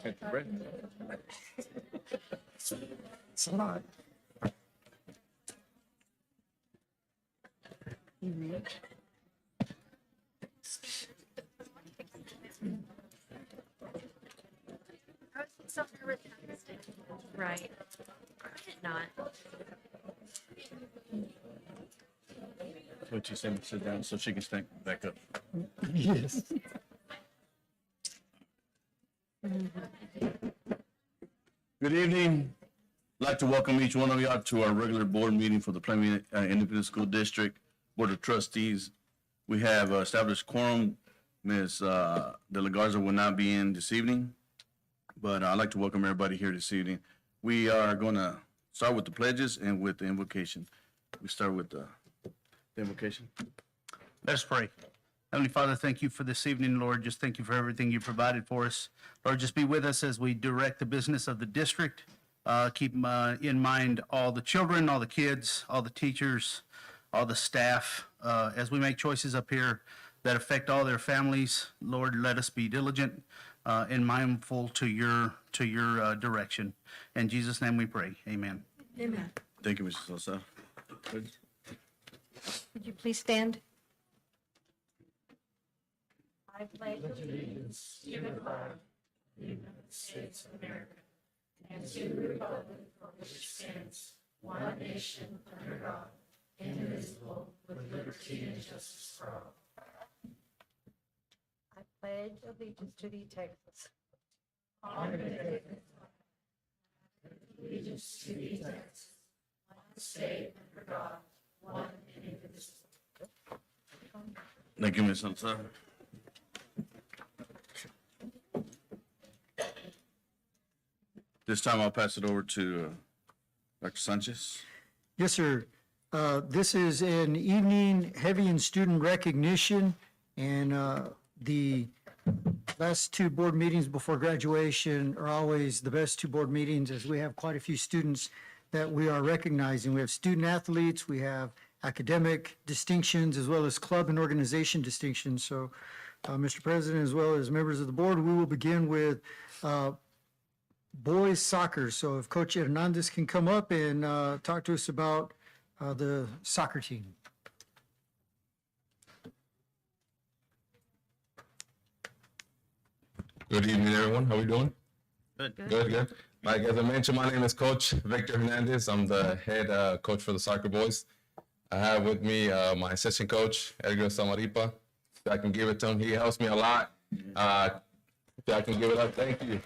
Take the break. It's a lot. Right. Not. What you said, sit down so she can stand back up. Yes. Good evening. I'd like to welcome each one of y'all to our regular board meeting for the Plainview Independent School District Board of Trustees. We have established quorum. Ms. De La Garza will not be in this evening, but I'd like to welcome everybody here this evening. We are going to start with the pledges and with the invocation. We start with the invocation. Let us pray. Heavenly Father, thank you for this evening, Lord. Just thank you for everything you provided for us. Lord, just be with us as we direct the business of the district. Keep in mind all the children, all the kids, all the teachers, all the staff. As we make choices up here that affect all their families, Lord, let us be diligent and mindful to your direction. In Jesus' name we pray. Amen. Amen. Thank you, Mrs. Sosa. Would you please stand? I pledge allegiance to the flag of the United States of America and to the republic for which stands one nation under God, indivisible, with liberty and justice for all. I pledge allegiance to thee, Texas. Allegiance to thee, Texas. One state under God, one and indivisible. Thank you, Ms. Sosa. This time I'll pass it over to Dr. Sanchez. Yes, sir. This is an evening heavy in student recognition, and the last two board meetings before graduation are always the best two board meetings, as we have quite a few students that we are recognizing. We have student athletes, we have academic distinctions, as well as club and organization distinctions. So, Mr. President, as well as members of the board, we will begin with boys soccer. So if Coach Hernandez can come up and talk to us about the soccer team. Good evening, everyone. How are we doing? Good. Good. Like as I mentioned, my name is Coach Victor Hernandez. I'm the head coach for the soccer boys. I have with me my assistant coach, Edgar Samaripa. If I can give it to him, he helps me a lot. If I can give it up, thank you.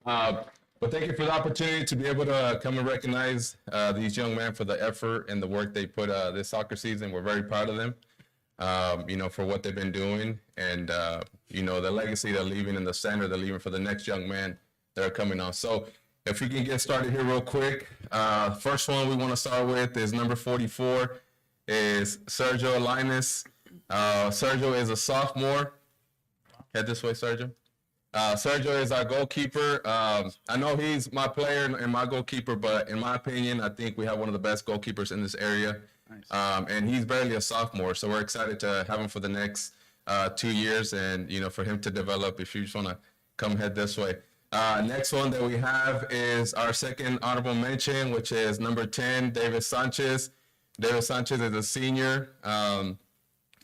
But thank you for the opportunity to be able to come and recognize these young men for the effort and the work they put this soccer season. We're very proud of them, for what they've been doing and, the legacy they're leaving and the standard they're leaving for the next young men that are coming on. So if we can get started here real quick. First one we want to start with is number 44 is Sergio Linus. Sergio is a sophomore. Head this way, Sergio. Sergio is our goalkeeper. I know he's my player and my goalkeeper, but in my opinion, I think we have one of the best goalkeepers in this area. Nice. And he's barely a sophomore, so we're excited to have him for the next 2 years and, for him to develop. If you just want to come head this way. Next one that we have is our second honorable mention, which is number 10, David Sanchez. David Sanchez is a senior.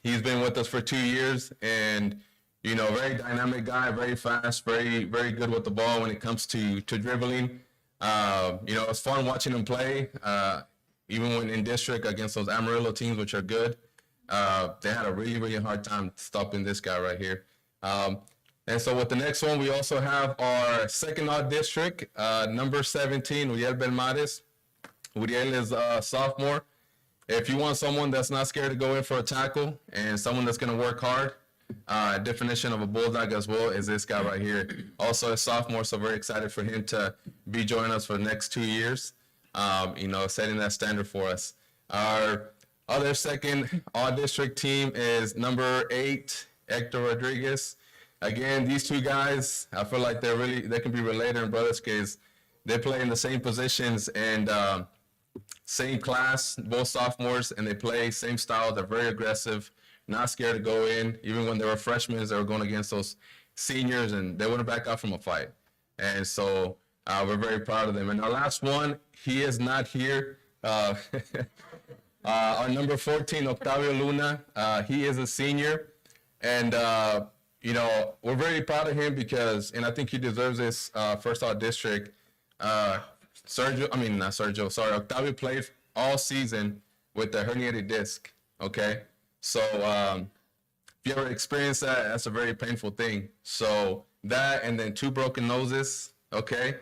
He's been with us for 2 years and very dynamic guy, very fast, very, very good with the ball when it comes to dribbling. It's fun watching him play, even when in district against those Amarillo teams, which are good. They had a really, really hard time stopping this guy right here. And so with the next one, we also have our second all district, number 17, Uriel Belmares. Uriel is a sophomore. If you want someone that's not scared to go in for a tackle and someone that's going to work hard, definition of a bulldog as well is this guy right here. Also a sophomore, so very excited for him to be joining us for the next 2 years, setting that standard for us. Our other second all-district team is number 8, Hector Rodriguez. Again, these two guys, I feel like they can be related in brothers because they play in the same positions and same class, both sophomores, and they play same style. They're very aggressive, not scared to go in. Even when they were freshmen, they were going against those seniors, and they wouldn't back out from a fight. And so we're very proud of them. And our last one, he is not here. Our number 14, Octavio Luna, he is a senior. And, you know, we're very proud of him because, and I think he deserves this first all district. Octavio played all season with the herniated disc, okay? So if you ever experience that, that's a very painful thing. So that, and then 2 broken noses, okay?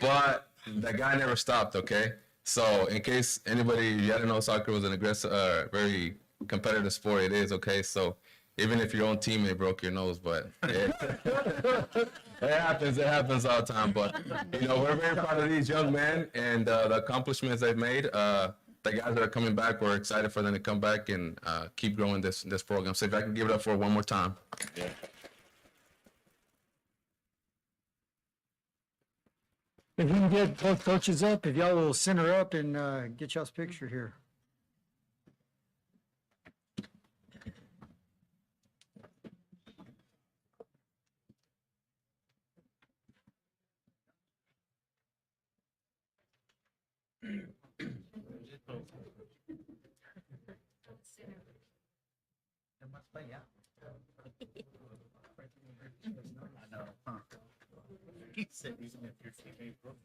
But that guy never stopped, okay? So in case anybody, you didn't know soccer was an aggressive, very competitive sport, it is, okay? So even if your own teammate broke your nose, but it happens all the time. But, you know, we're very proud of these young men and the accomplishments they've made. The guys that are coming back, we're excited for them to come back and keep growing this program. So if I can give it up for one more time. Yeah. If we can get both coaches up, if y'all will center up and get y'all's picture here. He said even if your teammate broke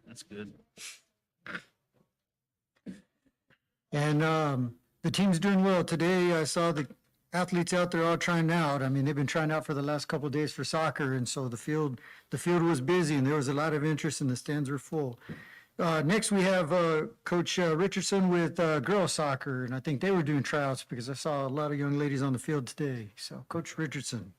That's good. And the team's doing well. Today, I saw the athletes out there all trying out. I mean, they've been trying out for the last couple of days for soccer, and so the field was busy, and there was a lot of interest, and the stands were full. Next, we have Coach Richardson with girls soccer, and I think they were doing tryouts because I saw a lot of young ladies on the field today. So, Coach Richardson.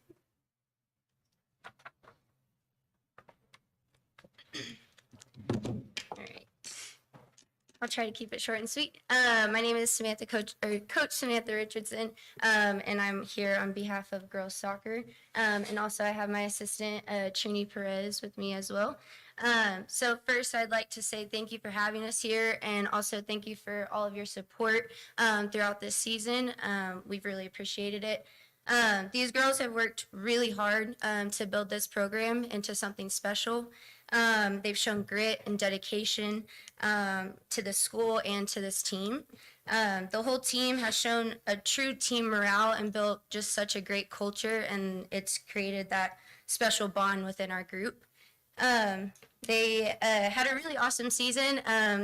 I'll try to keep it short and sweet. My name is Coach Samantha Richardson, and I'm here on behalf of girls soccer. And also I have my assistant, Trini Perez, with me as well. So first, I'd like to say thank you for having us here, and also thank you for all of your support throughout this season. We've really appreciated it. These girls have worked really hard to build this program into something special. They've shown grit and dedication to the school and to this team. The whole team has shown a true team morale and built just such a great culture, and it's created that special bond within our group. They had a really awesome season.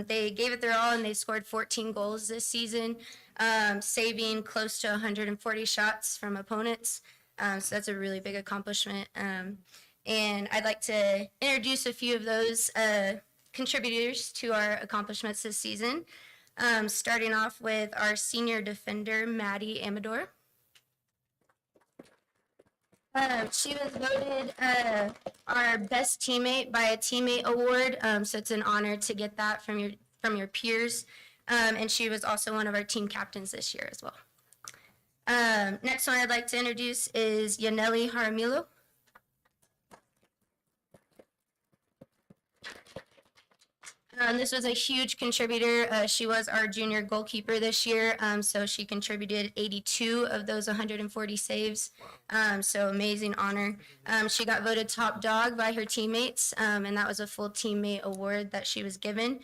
They gave it their all, and they scored 14 goals this season, saving close to 140 shots from opponents. So that's a really big accomplishment. And I'd like to introduce a few of those contributors to our accomplishments this season, starting off with our senior defender, Maddie Amador. She was voted our best teammate by a teammate award, so it's an honor to get that from your peers. And she was also one of our team captains this year as well. Next one I'd like to introduce is Yaneli Jaramillo. This was a huge contributor. She was our junior goalkeeper this year, so she contributed 82 of those 140 saves, so amazing honor. She got voted top dog by her teammates, and that was a full teammate award that she was given,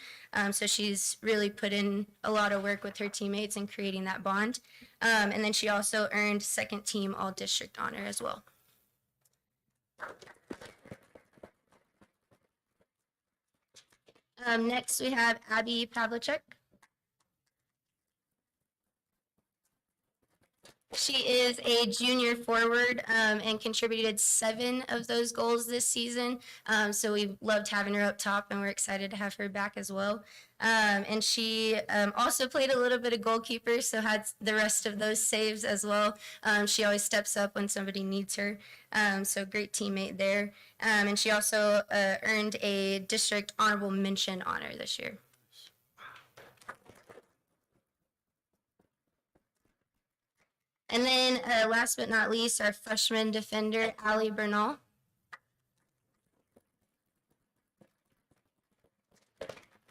so she's really put in a lot of work with her teammates in creating that bond, and then she also earned second team all-district honor as well. Next, we have Abby Pavlicek. She is a junior forward and contributed 7 of those goals this season. So we loved having her up top, and we're excited to have her back as well. And she also played a little bit of goalkeeper, so had the rest of those saves as well. She always steps up when somebody needs her. So great teammate there. And she also earned a district honorable mention honor this year. And then last but not least, our freshman defender, Allie Bernal.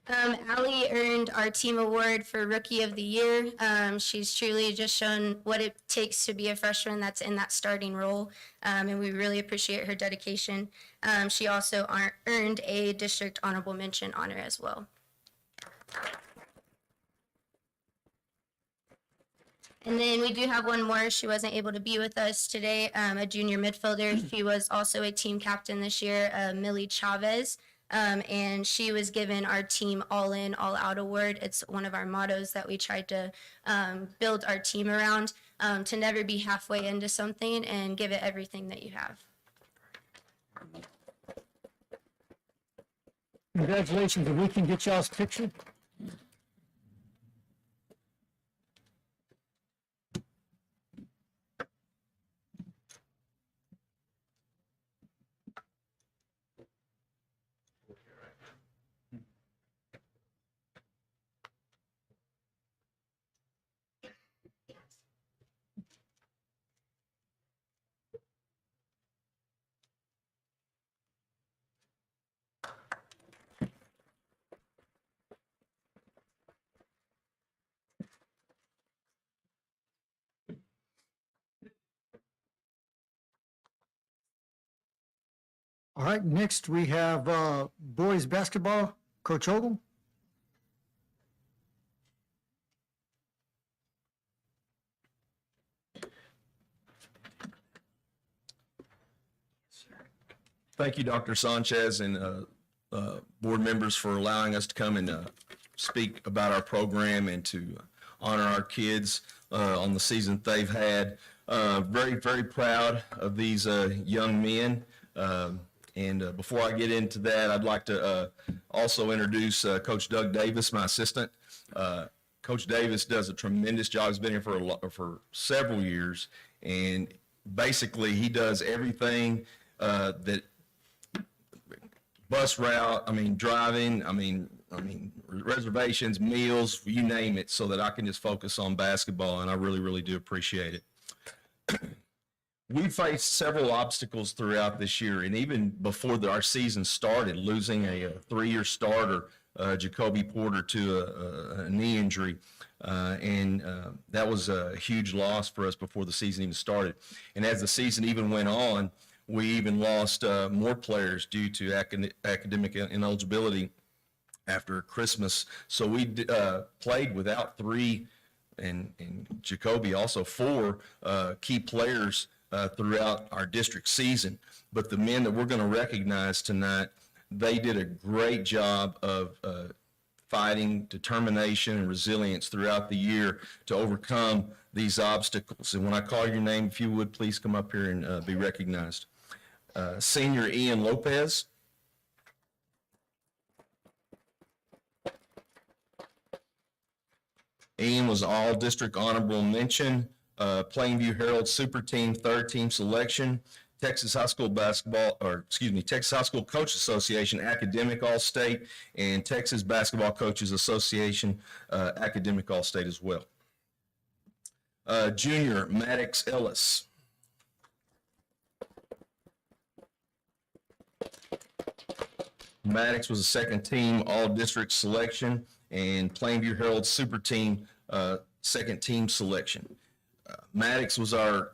Allie earned our team award for Rookie of the Year. She's truly just shown what it takes to be a freshman that's in that starting role, and we really appreciate her dedication. She also earned a district honorable mention honor as well. And then we do have one more. She wasn't able to be with us today, a junior midfielder. She was also a team captain this year, Millie Chavez. And she was given our team all in, all out award. It's one of our mottos that we tried to build our team around, to never be halfway into something and give it everything that you have. Congratulations, if we can get y'all's picture. All right, next we have boys basketball, Coach Ogle. Thank you, Dr. Sanchez, and board members for allowing us to come and speak about our program and to honor our kids on the season they've had. Very, very proud of these young men. And before I get into that, I'd like to also introduce Coach Doug Davis, my assistant. Coach Davis does a tremendous job. He's been here for several years, and basically he does everything that bus route, driving, reservations, meals, you name it, so that I can just focus on basketball, and I really, really do appreciate it. We faced several obstacles throughout this year, and even before our season started, losing a 3-year starter, Jacoby Porter, to a knee injury, and that was a huge loss for us before the season even started. And as the season even went on, we even lost more players due to academic ineligibility after Christmas. So we played without 3, and Jacoby also 4 key players throughout our district season. But the men that we're going to recognize tonight, they did a great job of fighting, determination, and resilience throughout the year to overcome these obstacles. And when I call your name, if you would, please come up here and be recognized. Senior Ian Lopez. Ian was all district honorable mention, Plainview Herald Super Team 3rd team selection, Texas High School Texas High School Coach Association Academic All-State, and Texas Basketball Coaches Association Academic All-State as well. Junior Maddox Ellis. Maddox was a 2nd team all-district selection, and Plainview Herald Super Team 2nd team selection. Maddox was our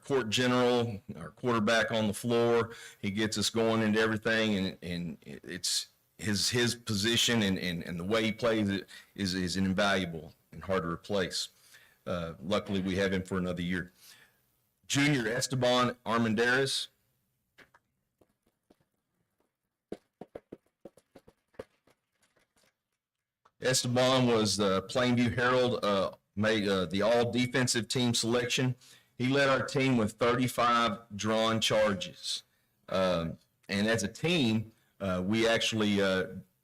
court general, our quarterback on the floor. He gets us going into everything, and it's his position and the way he plays it is invaluable and hard to replace. Luckily, we have him for another year. Junior Esteban Armendariz. Esteban was the Plainview Herald made the all defensive team selection. He led our team with 35 drawn charges. And as a team, we actually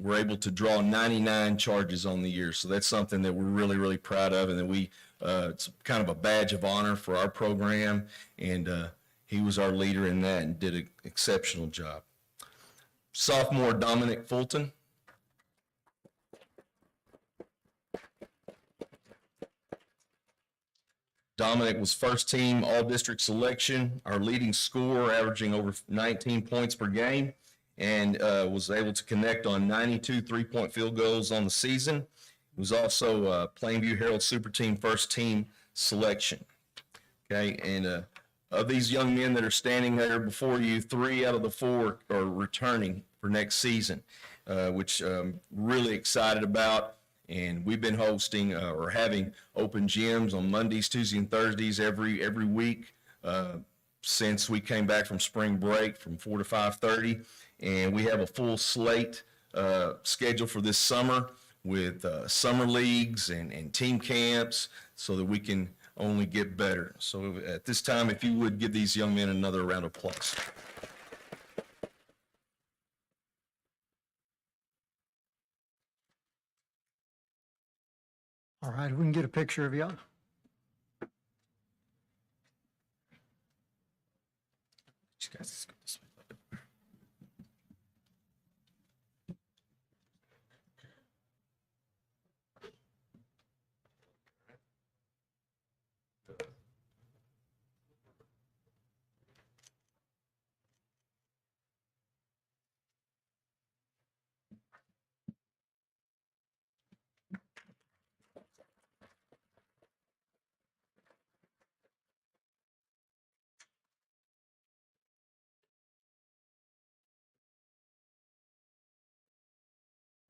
were able to draw 99 charges on the year. So that's something that we're really, really proud of, and that it's kind of a badge of honor for our program. And he was our leader in that and did an exceptional job. Sophomore Dominic Fulton. Dominic was first team all-district selection, our leading scorer, averaging over 19 points per game, and was able to connect on 92 three-point field goals on the season. He was also Plainview Herald Super Team first team selection. Okay, and of these young men that are standing there before you, 3 out of the 4 are returning for next season, which I'm really excited about. And we've been hosting or having open gyms on Mondays, Tuesdays, and Thursdays every week since we came back from spring break from 4 to 5:30. And we have a full slate schedule for this summer with summer leagues and team camps so that we can only get better. So at this time, if you would give these young men another round of applause. All right, we can get a picture of y'all.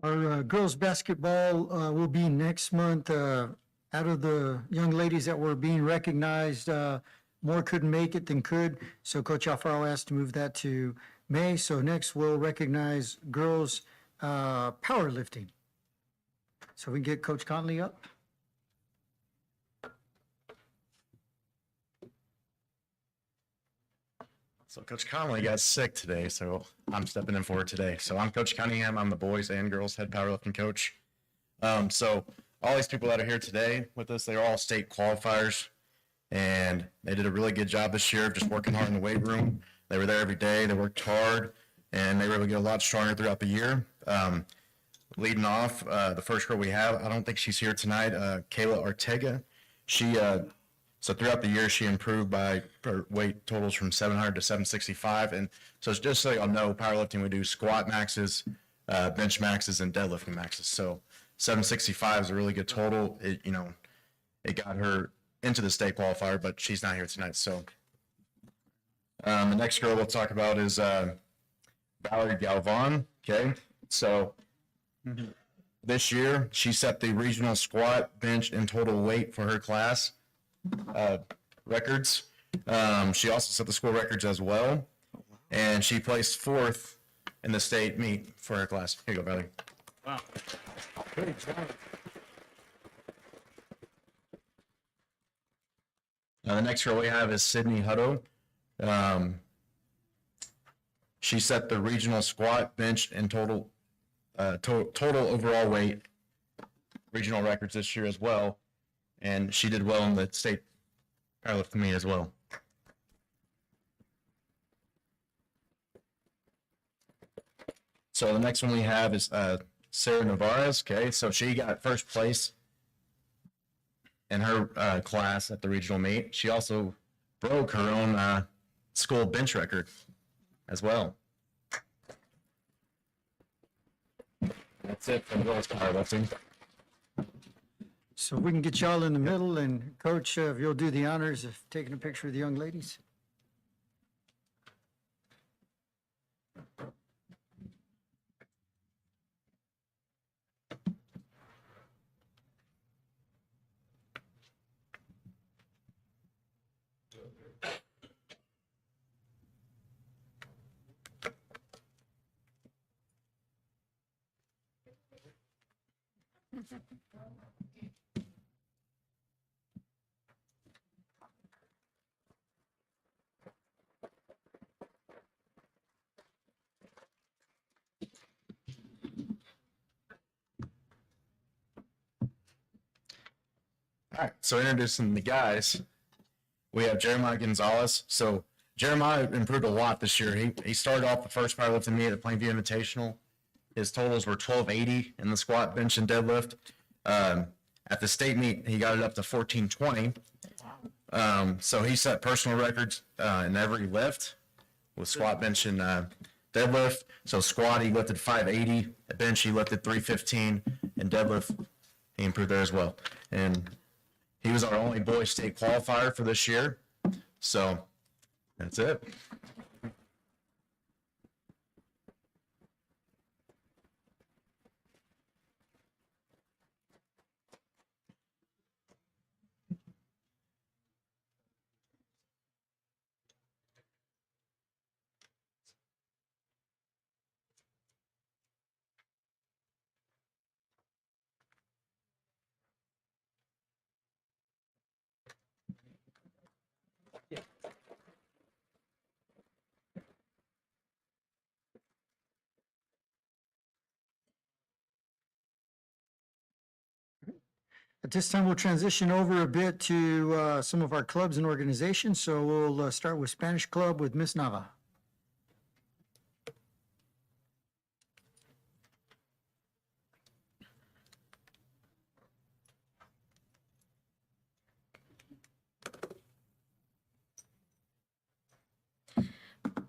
Our girls' basketball will be next month. Out of the young ladies that were being recognized, more couldn't make it than could. So Coach Alfaro asked to move that to May. So next we'll recognize girls' powerlifting. So we can get Coach Conley up. So Coach Conley got sick today, so I'm stepping in for her today. So I'm Coach Cunningham. I'm the boys and girls head powerlifting coach. So all these people that are here today with us, they're all state qualifiers, and they did a really good job this year of just working hard in the weight room. They were there every day. They worked hard, and they were able to get a lot stronger throughout the year. Leading off, the first girl we have, I don't think she's here tonight, Kayla Ortega. So throughout the year, she improved by her weight totals from 700 to 765. And so it's just so y'all know, powerlifting, we do squat maxes, bench maxes, and deadlifting maxes. So 765 is a really good total. It got her into the state qualifier, but she's not here tonight. So the next girl we'll talk about is Valerie Galvan. Okay, so this year she set the regional squat, bench, and total weight for her class records. She also set the school records as well, and she placed 4th in the state meet for her class. Here you go, Valerie. Wow. The next girl we have is Sydney Hutto. She set the regional squat, bench, and total overall weight regional records this year as well, and she did well in the state powerlifting meet as well. So the next one we have is Sarah Navarez. Okay, so she got first place in her class at the regional meet. She also broke her own school bench record as well. That's it for girls powerlifting. So we can get y'all in the middle, and Coach, if you'll do the honors of taking a picture of the young ladies. All right, so introducing the guys, we have Jeremiah Gonzalez. So Jeremiah improved a lot this year. He started off the first powerlifting meet at Plainview Invitational. His totals were 1280 in the squat, bench, and deadlift. At the state meet, he got it up to 1420. So he set personal records in every lift with squat, bench, and deadlift. So squat, he lifted 580. At bench, he lifted 315. And deadlift, he improved there as well. And he was our only boys state qualifier for this year. So that's it. At this time, we'll transition over a bit to some of our clubs and organizations. So we'll start with Spanish Club with Miss Nava.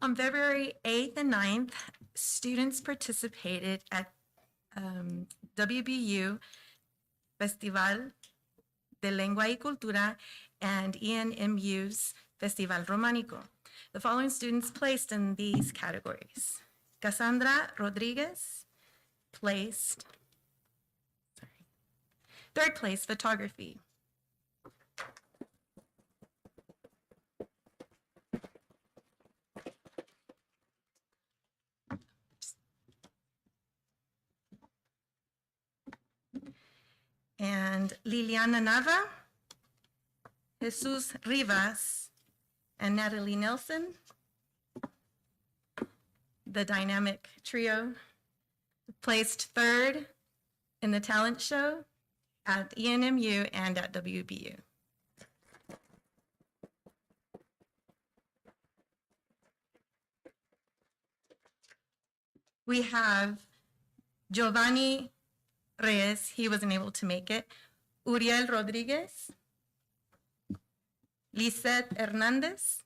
On February 8th and 9th, students participated at WBU Festival de Lengua y Cultura and ENMU's Festival Románico. The following students placed in these categories. Cassandra Rodriguez placed, third place, photography. And Liliana Nava, Jesus Rivas, and Natalie Nelson, the dynamic trio, placed third in the talent show at ENMU and at WBU. We have Giovanni Reyes, he wasn't able to make it. Uriel Rodriguez, Lisette Hernandez,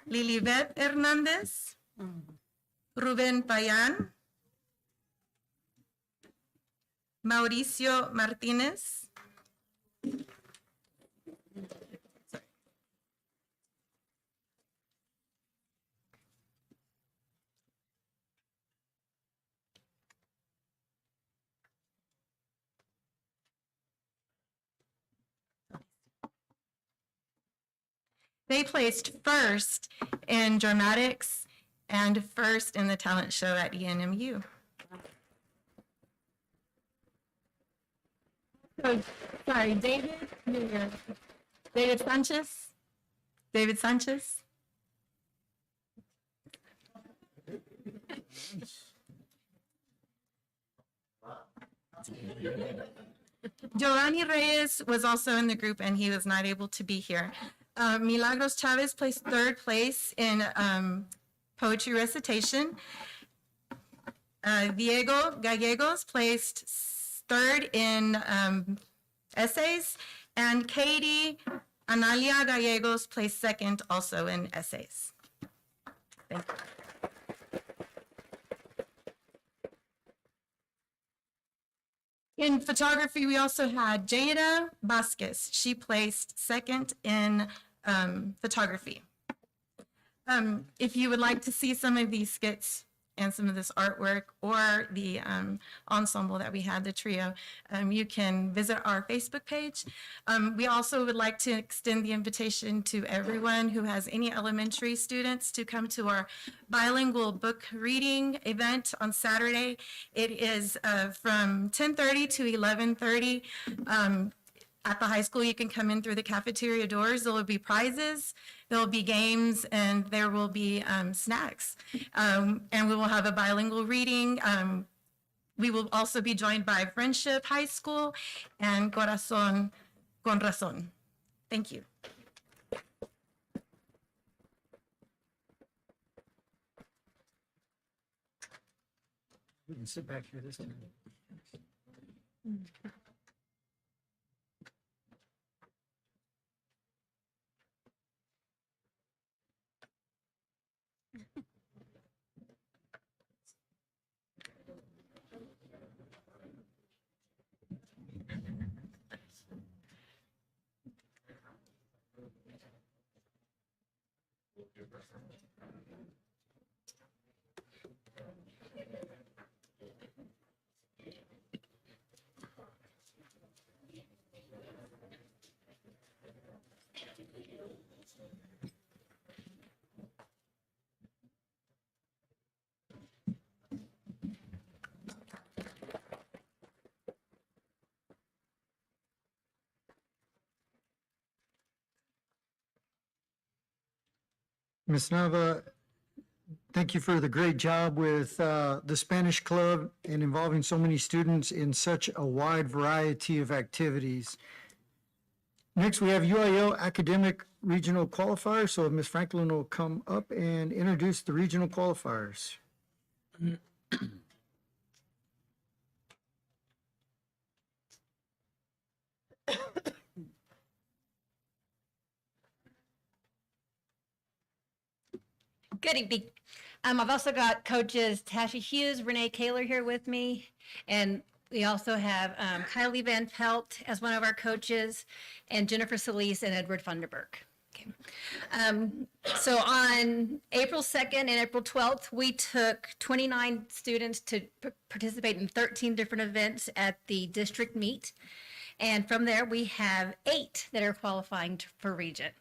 Lilibet Hernandez, Ruben Payan, Mauricio Martinez, they placed first in dramatics and first in the talent show at ENMU. So, sorry, David Sanchez. David Sanchez. Giovanni Reyes was also in the group and he was not able to be here. Milagros Chavez placed third place in poetry recitation. Diego Gallegos placed third in essays, and Katie Analia Gallegos placed second also in essays. Thank you. In photography, we also had Jada Vasquez. She placed second in photography. If you would like to see some of these skits and some of this artwork or the ensemble that we had, the trio, you can visit our Facebook page. We also would like to extend the invitation to everyone who has any elementary students to come to our bilingual book reading event on Saturday. It is from 10:30 to 11:30. At the high school, you can come in through the cafeteria doors. There will be prizes, there will be games, and there will be snacks. And we will have a bilingual reading. We will also be joined by Friendship High School and Corazon con Razón. Thank you. We can sit back here this time. Ms. Nava, thank you for the great job with the Spanish Club and involving so many students in such a wide variety of activities. Next, we have UIL Academic Regional Qualifiers. So Ms. Franklin will come up and introduce the regional qualifiers. Good evening. I've also got coaches Tasha Hughes, Renee Kaler here with me, and we also have Kylie Van Pelt as one of our coaches, and Jennifer Solis and Edward Funderburg. Okay. So on April 2nd and April 12th, we took 29 students to participate in 13 different events at the district meet. And from there, we have 8 that are qualifying for region.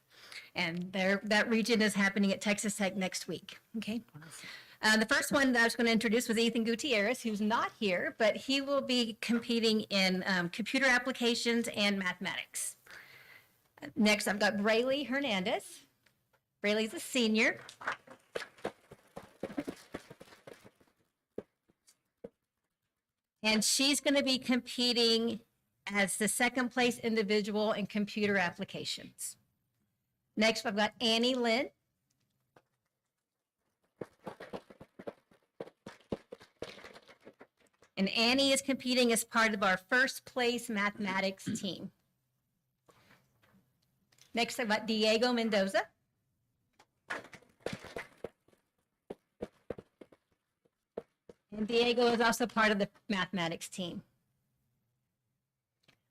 And that region is happening at Texas Tech next week, okay? The first one that I was going to introduce was Ethan Gutierrez, who's not here, but he will be competing in computer applications and mathematics. Next, I've got Braylee Hernandez. Braylee's a senior. And she's going to be competing as the second place individual in computer applications. Next, I've got Annie Lynn. And Annie is competing as part of our first place mathematics team. Next, I've got Diego Mendoza. And Diego is also part of the mathematics team.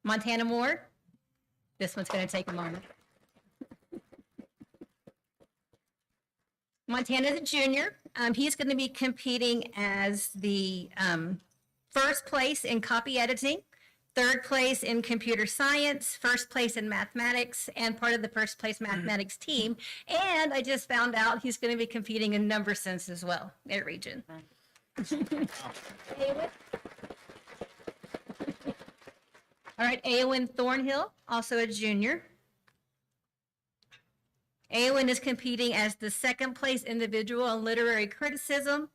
Montana Moore. This one's going to take a moment. Montana's a junior. He's going to be competing as the first place in copy editing, third place in computer science, first place in mathematics, and part of the first place mathematics team. And I just found out he's going to be competing in number sense as well at region. All right, Eowyn Thornhill, also a junior. Eowyn is competing as the second place individual in literary criticism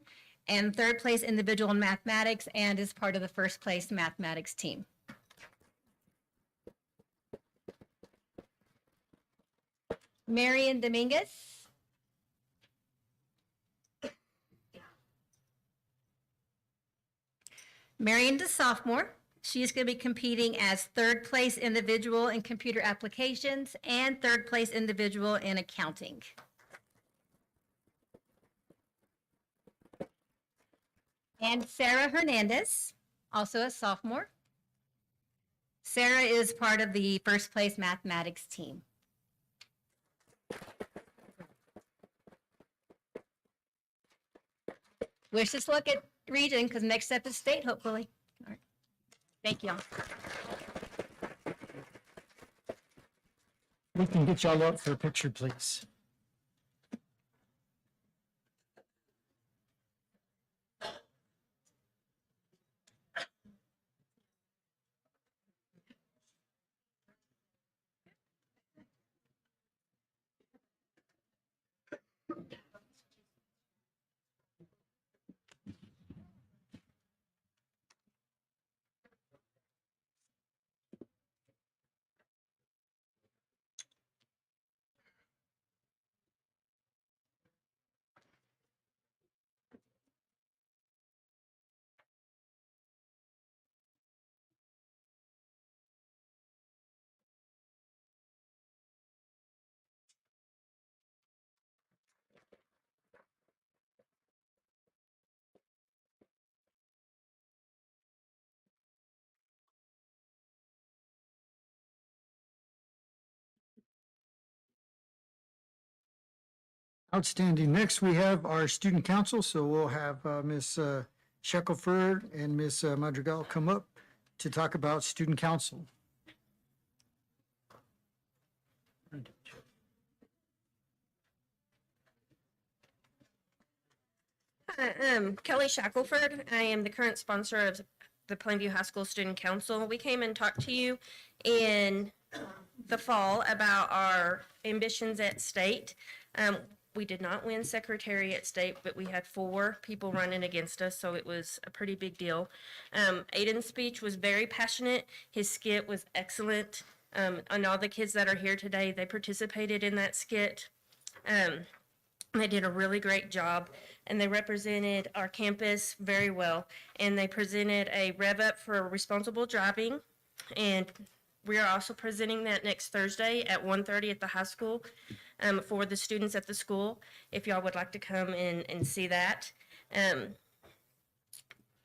and third place individual in mathematics, and is part of the first place mathematics team. Marian Dominguez. Marian's a sophomore. She is going to be competing as third place individual in computer applications and third place individual in accounting. And Sarah Hernandez, also a sophomore. Sarah is part of the first place mathematics team. Wish us luck at region, because next step is state, hopefully. All right. Thank you all. We can get y'all up for a picture, please. Outstanding. Next, we have our student council, so we'll have Ms. Shackelford and Ms. Madrigal come up to talk about student council. Hi, Kelly Shackelford. I am the current sponsor of the Plainview High School Student Council. We came and talked to you in the fall about our ambitions at state. We did not win secretary at state, but we had 4 people running against us, so it was a pretty big deal. Aiden's speech was very passionate. His skit was excellent. And all the kids that are here today, they participated in that skit. They did a really great job, and they represented our campus very well. And they presented a rev up for responsible driving, and we are also presenting that next Thursday at 1:30 at the high school for the students at the school, if y'all would like to come and see that.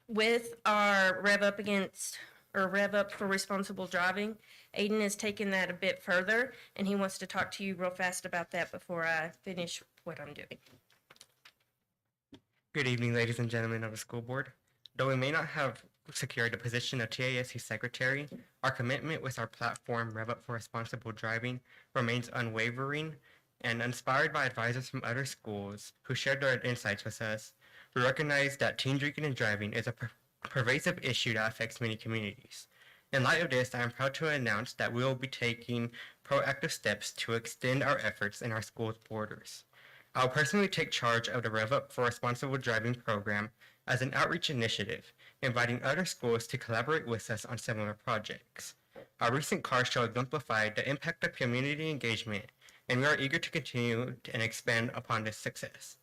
With our rev up for responsible driving, Aiden has taken that a bit further, and he wants to talk to you real fast about that before I finish what I'm doing. Good evening, ladies and gentlemen of the school board. Though we may not have secured the position of TASC secretary, our commitment with our platform, Rev Up for Responsible Driving, remains unwavering, and inspired by advisors from other schools who shared their insights with us, we recognize that teen drinking and driving is a pervasive issue that affects many communities. In light of this, I am proud to announce that we will be taking proactive steps to extend our efforts in our school's borders. I'll personally take charge of the Rev Up for Responsible Driving program as an outreach initiative, inviting other schools to collaborate with us on similar projects. Our recent car show exemplified the impact of community engagement, and we are eager to continue and expand upon this success.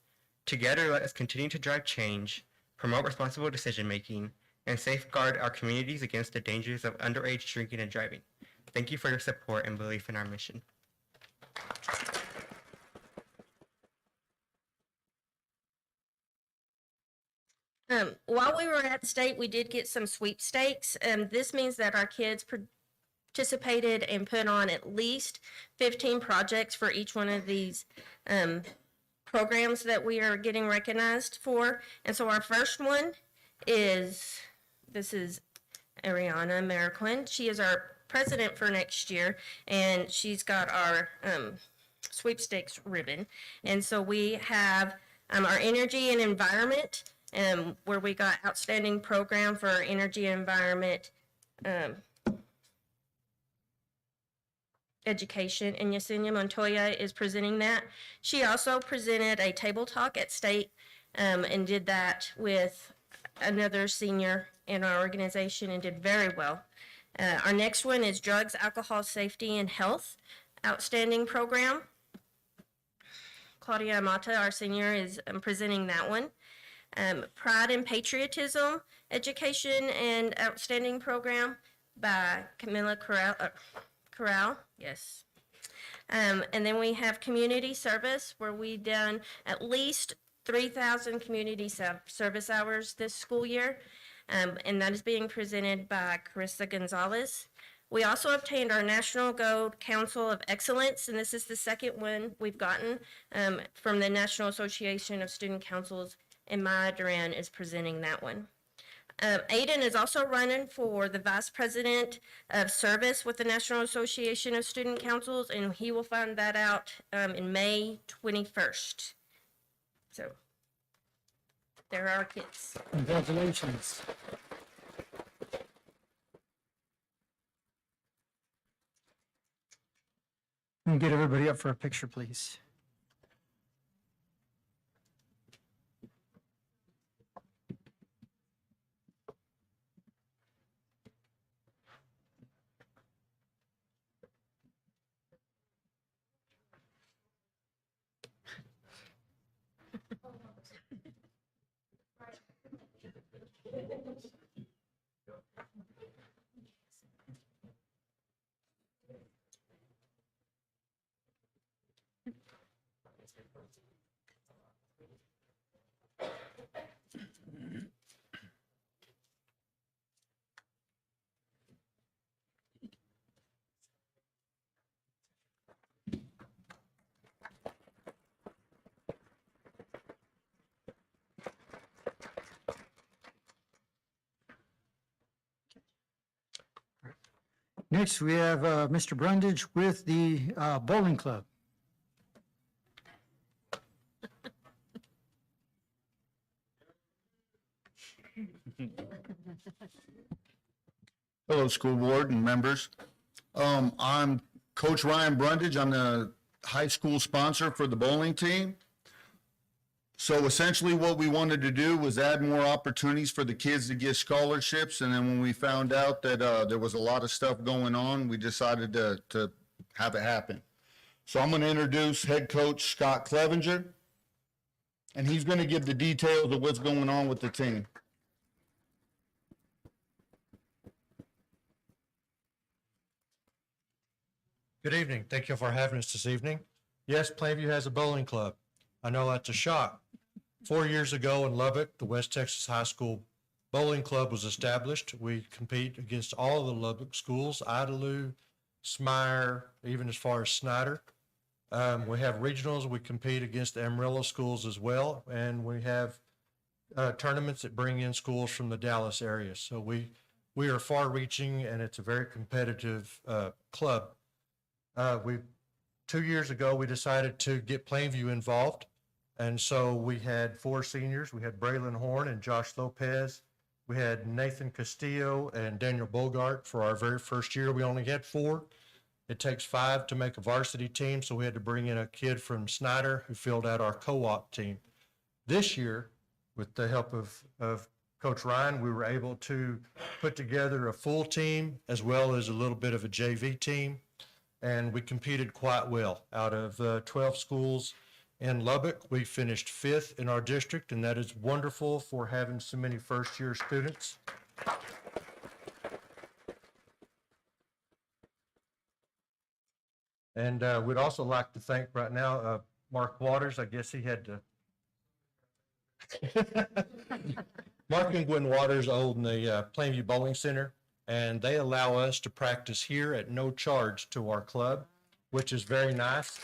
Together, let us continue to drive change, promote responsible decision-making, and safeguard our communities against the dangers of underage drinking and driving. Thank you for your support and belief in our mission. While we were at state, we did get some sweepstakes. This means that our kids participated and put on at least 15 projects for each one of these programs that we are getting recognized for. And so our first one is, this is Ariana Mariquin. She is our president for next year, and she's got our sweepstakes ribbon. And so we have our energy and environment, where we got outstanding program for our energy and environment education, and Yesenia Montoya is presenting that. She also presented a table talk at state and did that with another senior in our organization and did very well. Our next one is drugs, alcohol, safety, and health outstanding program. Claudia Amata, our senior, is presenting that one. Pride and Patriotism Education and Outstanding Program by Camilla Corral, yes. And then we have Community Service, where we've done at least 3,000 community service hours this school year, and that is being presented by Carissa Gonzalez. We also obtained our National Gold Council of Excellence, and this is the second one we've gotten from the National Association of Student Councils, and Maya Duran is presenting that one. Aiden is also running for the Vice President of Service with the National Association of Student Councils, and he will find that out in May 21st. So, there are our kids. Congratulations. And get everybody up for a picture, please. Next, we have Mr. Brundage with the bowling club. Hello, school board and members. I'm Coach Ryan Brundage. I'm the high school sponsor for the bowling team. So essentially what we wanted to do was add more opportunities for the kids to get scholarships. And then when we found out that there was a lot of stuff going on, we decided to have it happen. So I'm going to introduce head coach Scott Clevenger, and he's going to give the details of what's going on with the team. Good evening. Thank you for having us this evening. Yes, Plainview has a bowling club. I know that's a shock. 4 years ago in Lubbock, the West Texas High School Bowling Club was established. We compete against all of the Lubbock schools, Idalou, Smyre, even as far as Snyder. We have regionals. We compete against the Amarillo schools as well. And we have tournaments that bring in schools from the Dallas area. So we are far reaching, and it's a very competitive club. 2 years ago, we decided to get Plainview involved. And so we had 4 seniors. We had Braylon Horn and Josh Lopez. We had Nathan Castillo and Daniel Bogart for our very first year. We only had 4. It takes 5 to make a varsity team. So we had to bring in a kid from Snyder who filled out our co-op team. This year, with the help of Coach Ryan, we were able to put together a full team as well as a little bit of a JV team. And we competed quite well. Out of 12 schools in Lubbock, we finished 5th in our district, and that is wonderful for having so many first-year students. And we'd also like to thank right now Mark Waters. I guess he had to. Mark and Gwen Waters own the Plainview Bowling Center, and they allow us to practice here at no charge to our club, which is very nice.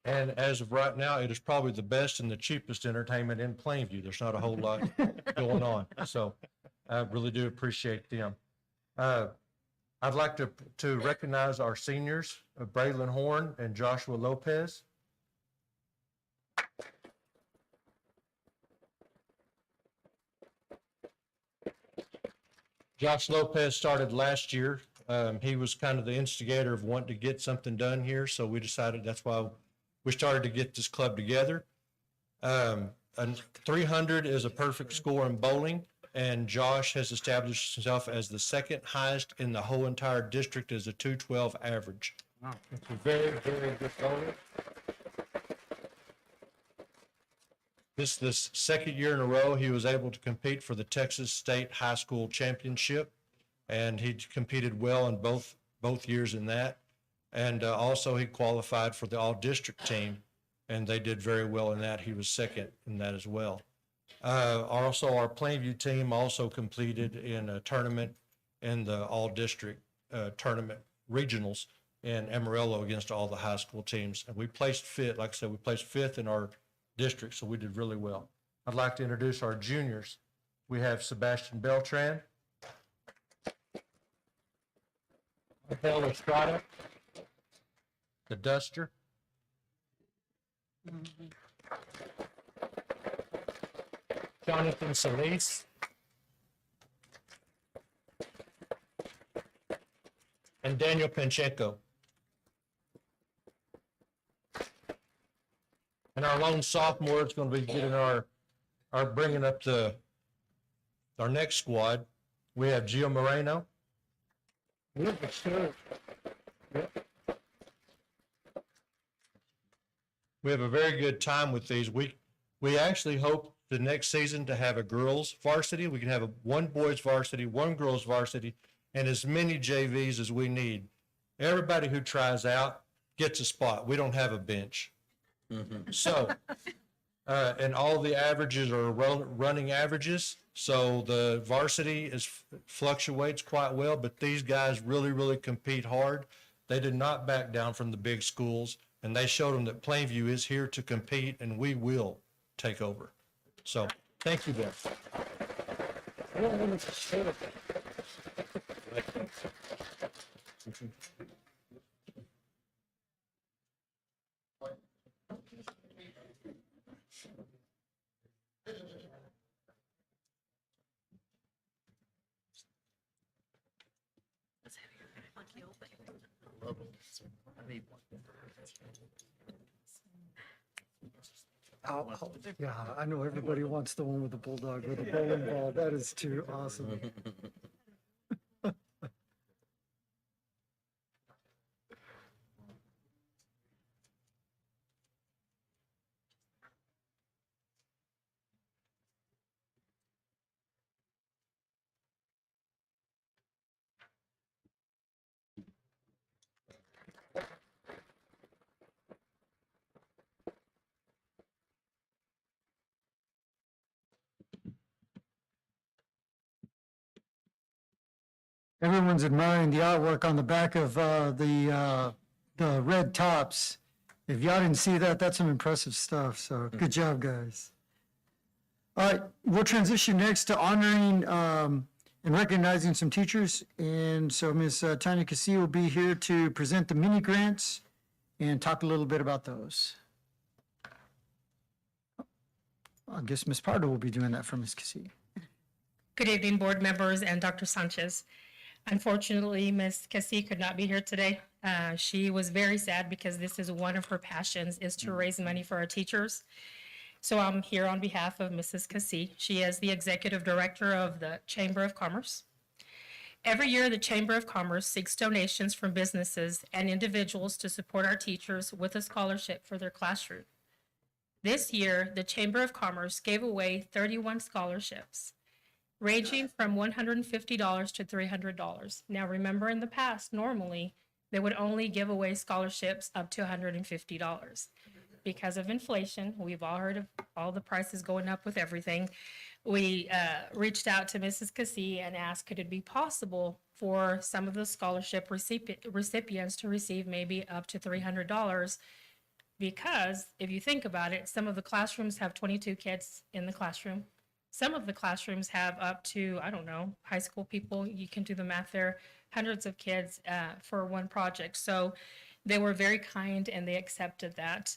And as of right now, it is probably the best and the cheapest entertainment in Plainview. There's not a whole lot going on. So I really do appreciate them. I'd like to recognize our seniors, Braylon Horn and Joshua Lopez. Josh Lopez started last year. He was kind of the instigator of wanting to get something done here. So we decided that's why we started to get this club together. And 300 is a perfect score in bowling. And Josh has established himself as the second highest in the whole entire district as a 212 average. Wow. It's a very, very good bowler. This second year in a row, he was able to compete for the Texas State High School Championship, and he competed well in both years in that. And also he qualified for the all-district team, and they did very well in that. He was second in that as well. Also, our Plainview team also completed in a tournament in the all-district tournament regionals in Amarillo against all the high school teams. And we placed 5th. Like I said, we placed 5th in our district, so we did really well. I'd like to introduce our juniors. We have Sebastian Beltran, Rafael Estrada, the Duster, Jonathan Solis, and Daniel Panchenko. And our lone sophomore is going to be getting our bringing up our next squad. We have Gio Moreno. We have a very good time with these. We actually hope the next season to have a girls varsity. We can have one boys varsity, one girls varsity, and as many JVs as we need. Everybody who tries out gets a spot. We don't have a bench. So, and all the averages are running averages. So the varsity fluctuates quite well, but these guys really, really compete hard. They did not back down from the big schools, and they showed them that Plainview is here to compete, and we will take over. So thank you, Ben. Yeah, I know everybody wants the one with the bulldog with the bowling ball. That is too awesome. Everyone's admiring the artwork on the back of the red tops. If y'all didn't see that, that's some impressive stuff. So good job, guys. All right, we'll transition next to honoring and recognizing some teachers. And so Ms. Tanya Cassie will be here to present the mini grants and talk a little bit about those. I guess Ms. Pardo will be doing that for Ms. Cassie. Good evening, board members and Dr. Sanchez. Unfortunately, Ms. Cassie could not be here today. She was very sad because this is one of her passions, is to raise money for our teachers. So I'm here on behalf of Mrs. Cassie. She is the executive director of the Chamber of Commerce. Every year, the Chamber of Commerce seeks donations from businesses and individuals to support our teachers with a scholarship for their classroom. This year, the Chamber of Commerce gave away 31 scholarships, ranging from $150 to $300. Now, remember in the past, normally, they would only give away scholarships up to $150. Because of inflation, we've all heard of all the prices going up with everything. We reached out to Mrs. Cassie and asked, could it be possible for some of the scholarship recipients to receive maybe up to $300? Because if you think about it, some of the classrooms have 22 kids in the classroom. Some of the classrooms have up to, I don't know, high school people, you can do the math there, hundreds of kids for one project. So they were very kind and they accepted that.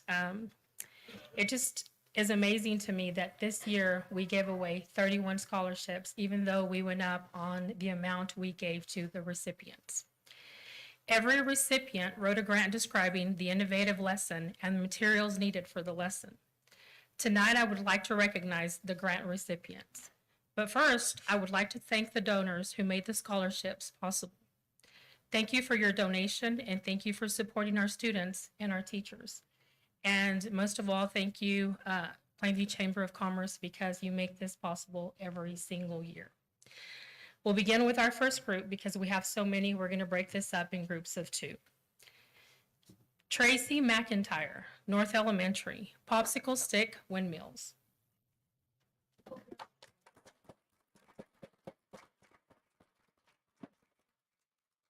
It just is amazing to me that this year we gave away 31 scholarships, even though we went up on the amount we gave to the recipients. Every recipient wrote a grant describing the innovative lesson and the materials needed for the lesson. Tonight, I would like to recognize the grant recipients. But first, I would like to thank the donors who made the scholarships possible. Thank you for your donation and thank you for supporting our students and our teachers. And most of all, thank you, Plainview Chamber of Commerce, because you make this possible every single year. We'll begin with our first group because we have so many. We're going to break this up in groups of 2. Tracy McIntyre, North Elementary, Popsicle Stick Windmills.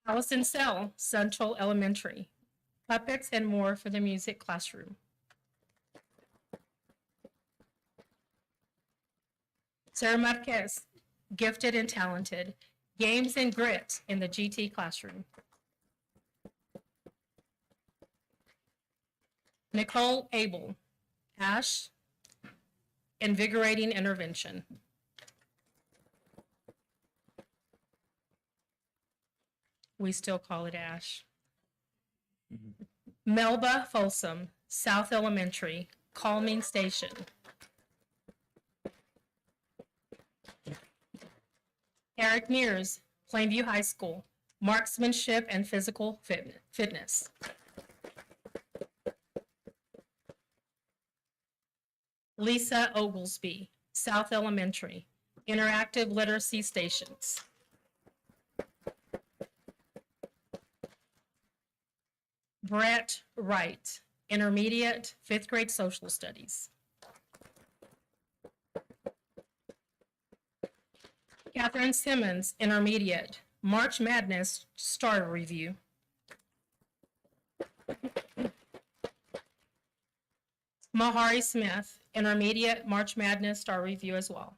Allison Sell, Central Elementary, puppets and more for the music classroom. Sarah Marquez, gifted and talented, games and grit in the GT classroom. Nicole Abel, Ash, invigorating intervention. We still call it Ash. Melba Folsom, South Elementary, calming station. Eric Mears, Plainview High School, marksmanship and physical fitness. Lisa Oglesby, South Elementary, interactive literacy stations. Brett Wright, intermediate, 5th grade social studies. Catherine Simmons, intermediate, March Madness Star Review. Mahari Smith, intermediate, March Madness Star Review as well.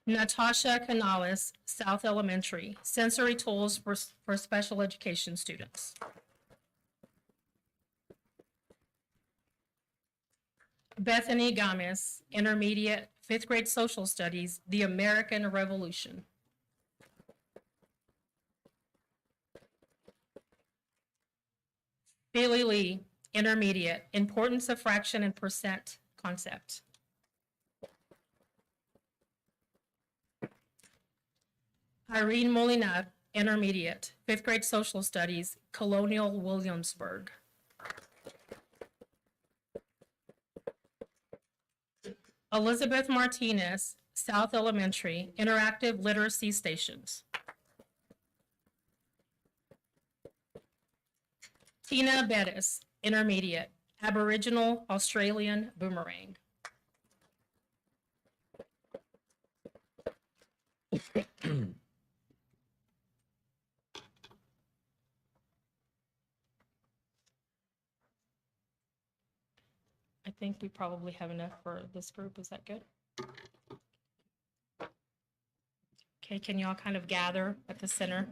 Natasha Canales, South Elementary, sensory tools for special education students. Bethany Gomez, intermediate, fifth grade social studies, the American Revolution. Billy Lee, intermediate, importance of fraction and percent concept. Irene Molinar, intermediate, fifth grade social studies, colonial Williamsburg. Elizabeth Martinez, South Elementary, interactive literacy stations. Tina Bettis, intermediate, Aboriginal Australian boomerang. I think we probably have enough for this group. Is that good? Okay, can y'all kind of gather at the center?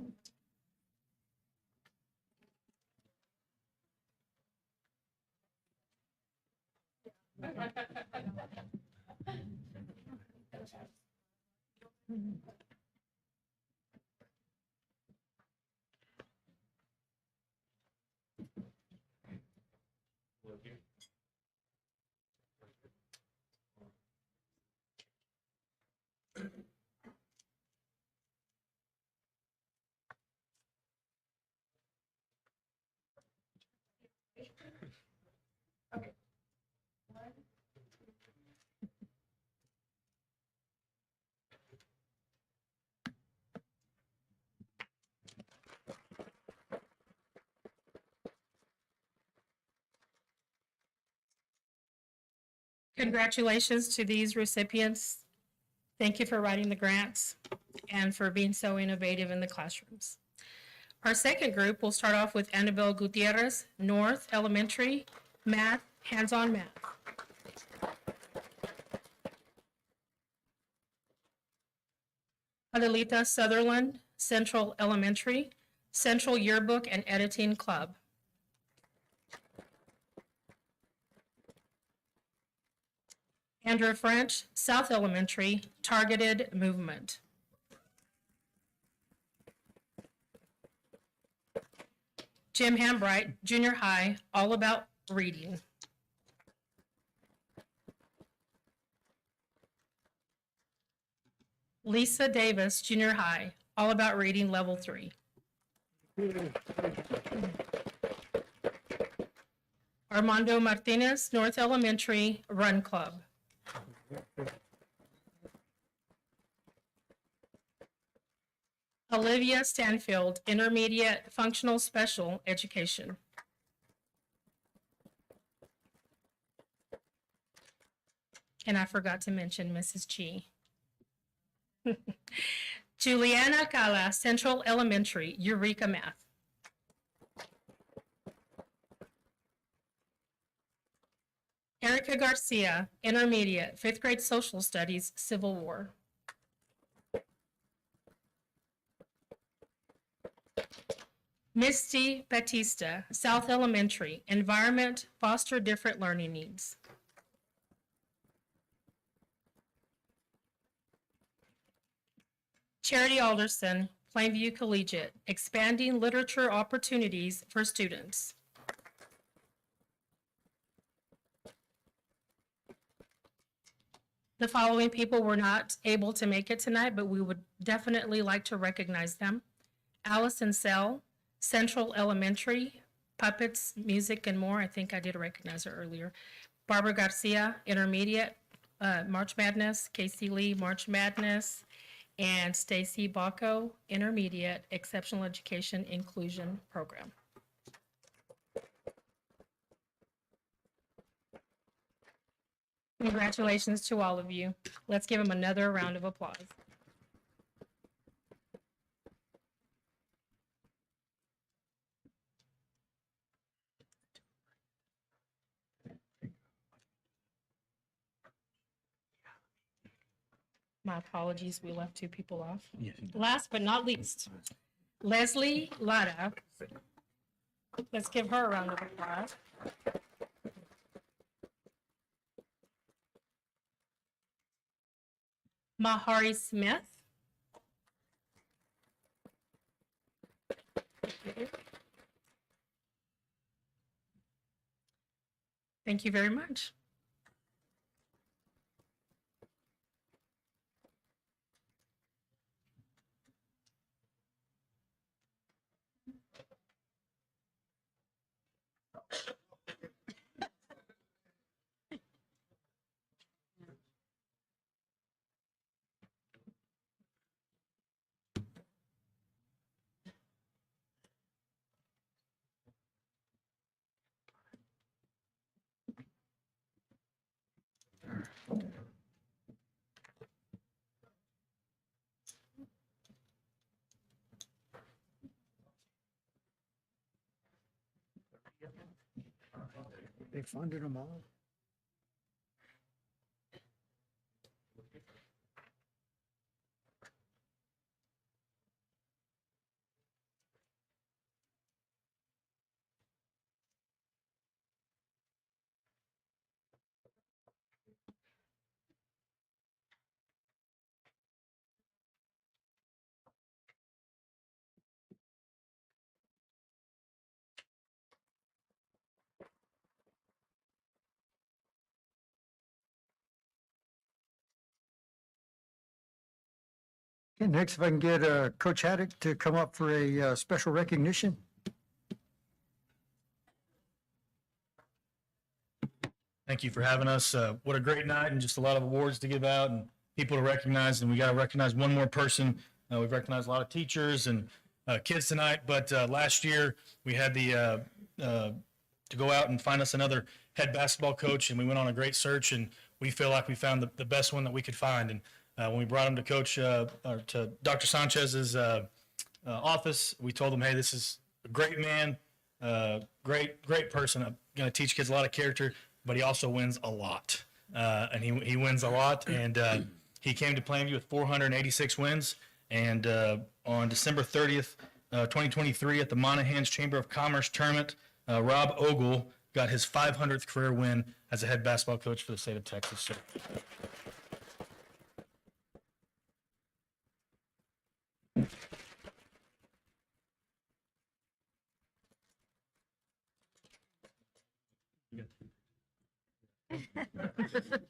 Congratulations to these recipients. Thank you for writing the grants and for being so innovative in the classrooms. Our second group will start off with Annabelle Gutierrez, North Elementary, math, hands-on math. Adelita Sutherland, Central Elementary, Central Yearbook and Editing Club. Andrew French, South Elementary, Targeted Movement. Jim Hambright, Junior High, All About Reading. Lisa Davis, Junior High, All About Reading, Level 3. Armando Martinez, North Elementary, Run Club. Olivia Stanfield, Intermediate Functional Special Education. And I forgot to mention Mrs. G. Juliana Cala, Central Elementary, Eureka Math. Erica Garcia, Intermediate, fifth grade Social Studies, Civil War. Misty Batista, South Elementary, Environment, Foster Different Learning Needs. Charity Alderson, Plainview Collegiate, Expanding Literature Opportunities for Students. The following people were not able to make it tonight, but we would definitely like to recognize them. Allison Sell, Central Elementary, Puppets, Music, and More. I think I did recognize her earlier. Barbara Garcia, Intermediate, March Madness. Casey Lee, March Madness. And Stacy Bacco, Intermediate, Exceptional Education Inclusion Program. Congratulations to all of you. Let's give them another round of applause. My apologies, we left two people off. Last but not least, Leslie Lara. Let's give her a round of applause. Mahari Smith. Thank you very much. They funded them all. Okay, next, if I can get Coach Haddock to come up for a special recognition. Thank you for having us. What a great night and just a lot of awards to give out and people to recognize. And we got to recognize one more person. We've recognized a lot of teachers and kids tonight, but last year we had the to go out and find us another head basketball coach, and we went on a great search, and we feel like we found the best one that we could find. And when we brought him to Coach or to Dr. Sanchez's office, we told him, hey, this is a great man, great person. I'm going to teach kids a lot of character, but he also wins a lot. And he wins a lot. And he came to Plainview with 486 wins. And on December 30th, 2023, at the Monahans Chamber of Commerce tournament, Rob Ogle got his 500th career win as a head basketball coach for the state of Texas. So.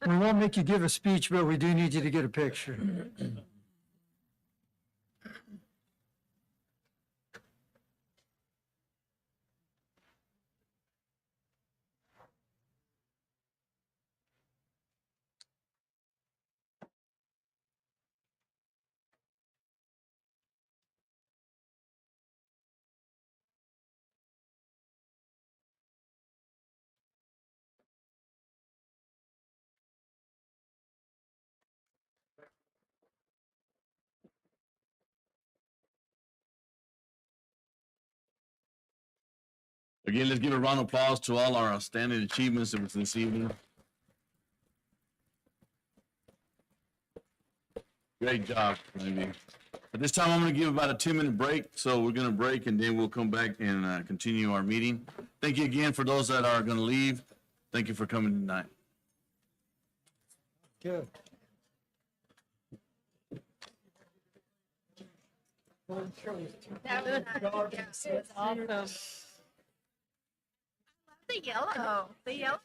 We won't make you give a speech, but we do need you to get a picture. Again, let's give a round of applause to all our outstanding achievements of this evening. Great job, Plainview. At this time, I'm going to give about a 10-minute break. So we're going to break and then we'll come back and continue our meeting. Thank you again for those that are going to leave. Thank you for coming tonight. Good. Awesome. The yellow. The yellow.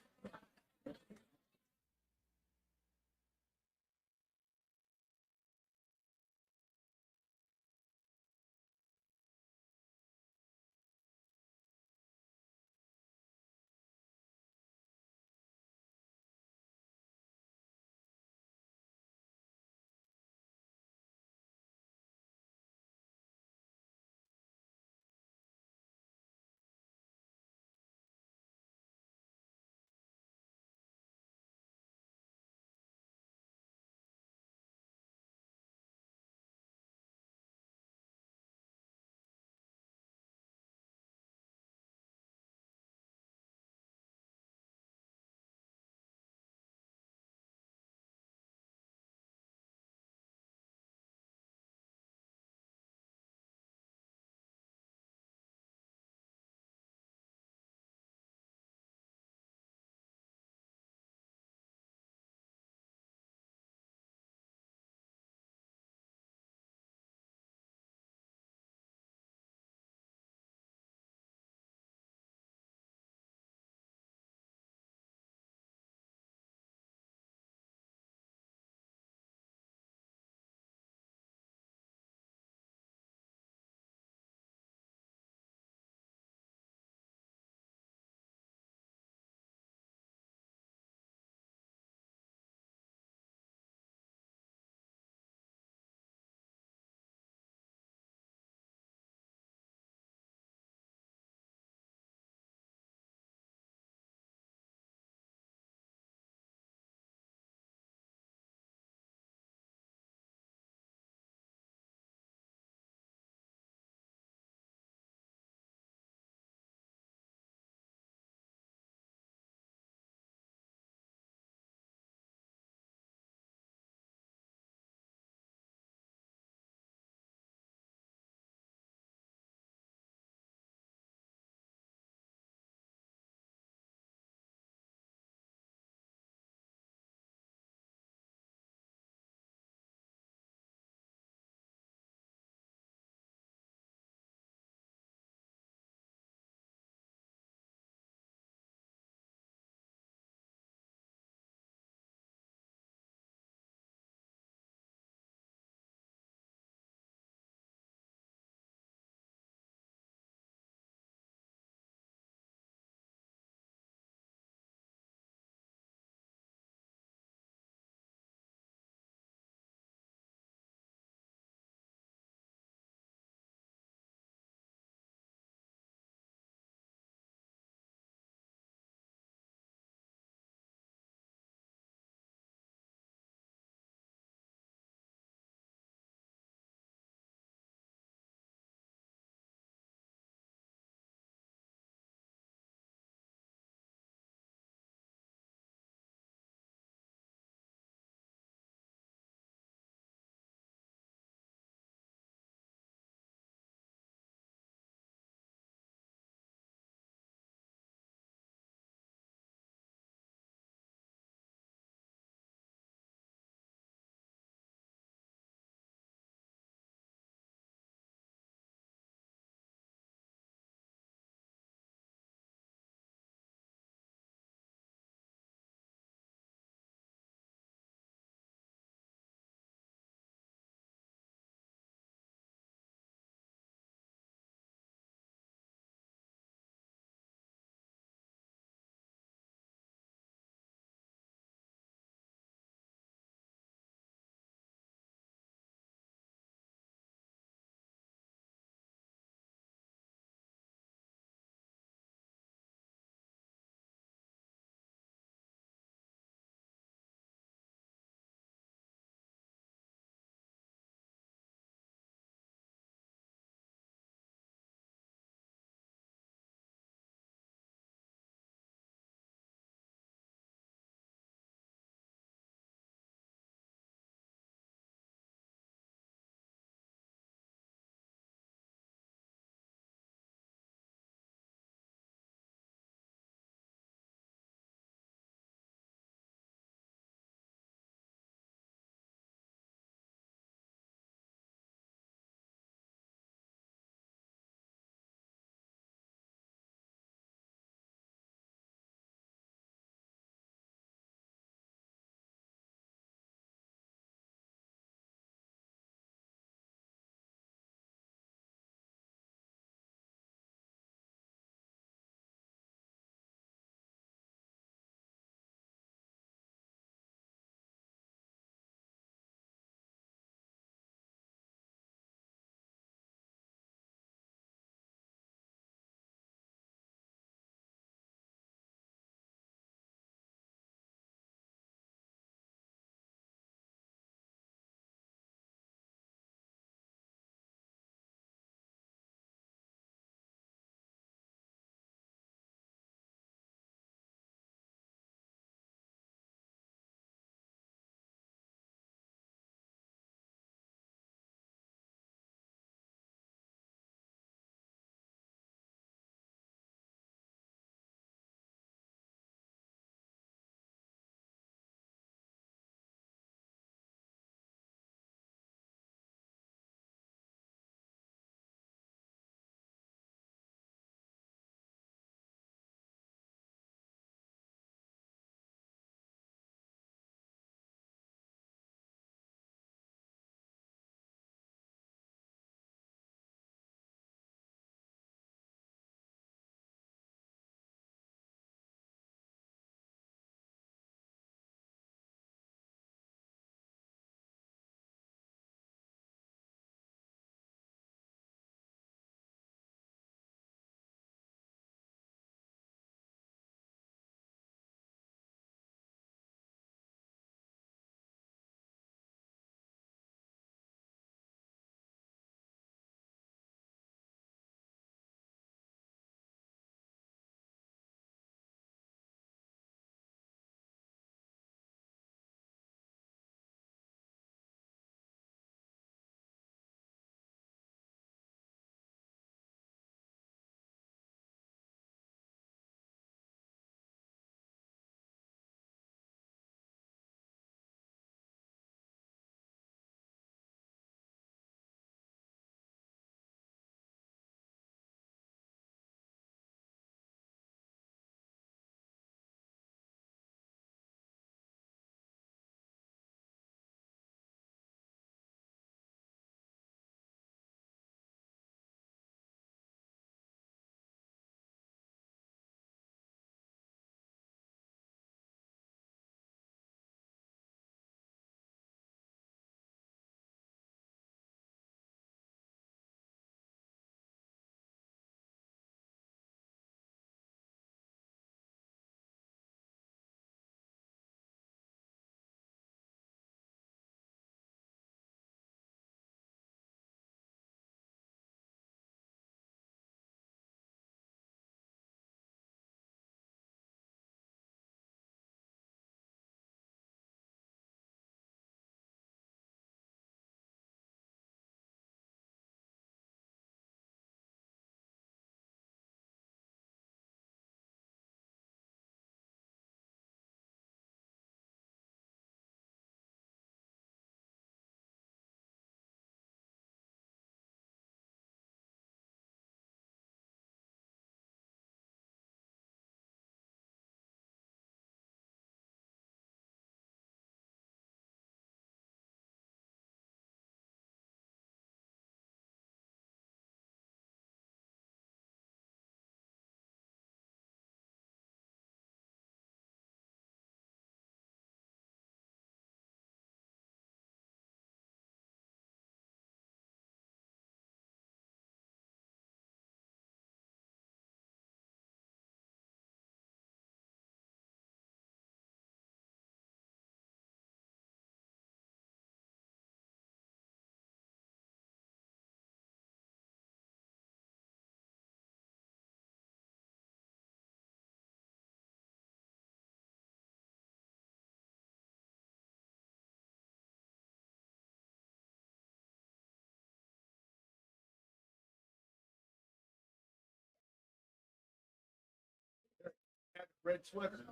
Red sweater.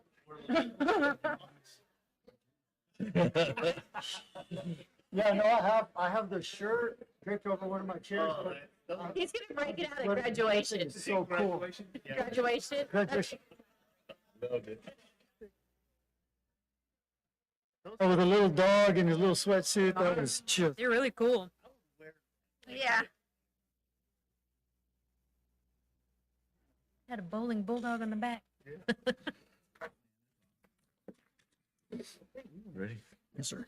Yeah, no, I have the shirt draped over one of my chairs. but He's gonna break it out at graduation. It's so cool. Graduation? Graduation. Oh, with a little dog and his little sweatsuit, that was chill. You're really cool. Yeah. Had a bowling bulldog on the back. Ready? Yes, sir.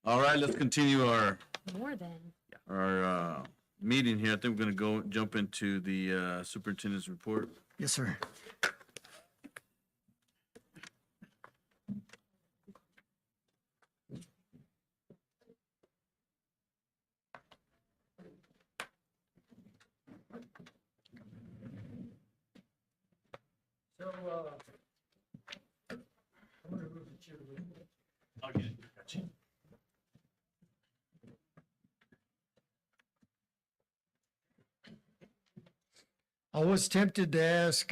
All right, let's continue our More than. meeting here. I think we're gonna jump into the superintendent's report. Yes, sir. So, I'm gonna move the chair a little bit. Okay, gotcha. I was tempted to ask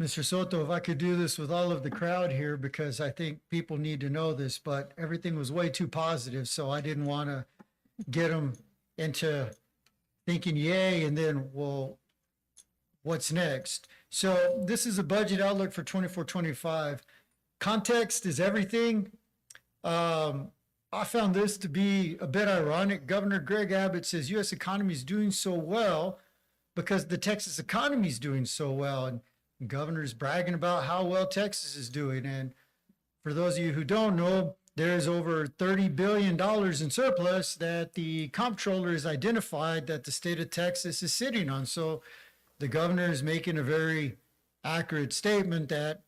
Mr. Soto if I could do this with all of the crowd here because I think people need to know this, but everything was way too positive, so I didn't want to get them into thinking yay and then, well, what's next? So this is a budget outlook for 24-25. Context is everything. I found this to be a bit ironic. Governor Greg Abbott says U.S. economy is doing so well because the Texas economy is doing so well. And the governor's bragging about how well Texas is doing. And for those of you who don't know, there's over $30 billion in surplus that the comptroller has identified that the state of Texas is sitting on. So the governor is making a very accurate statement that,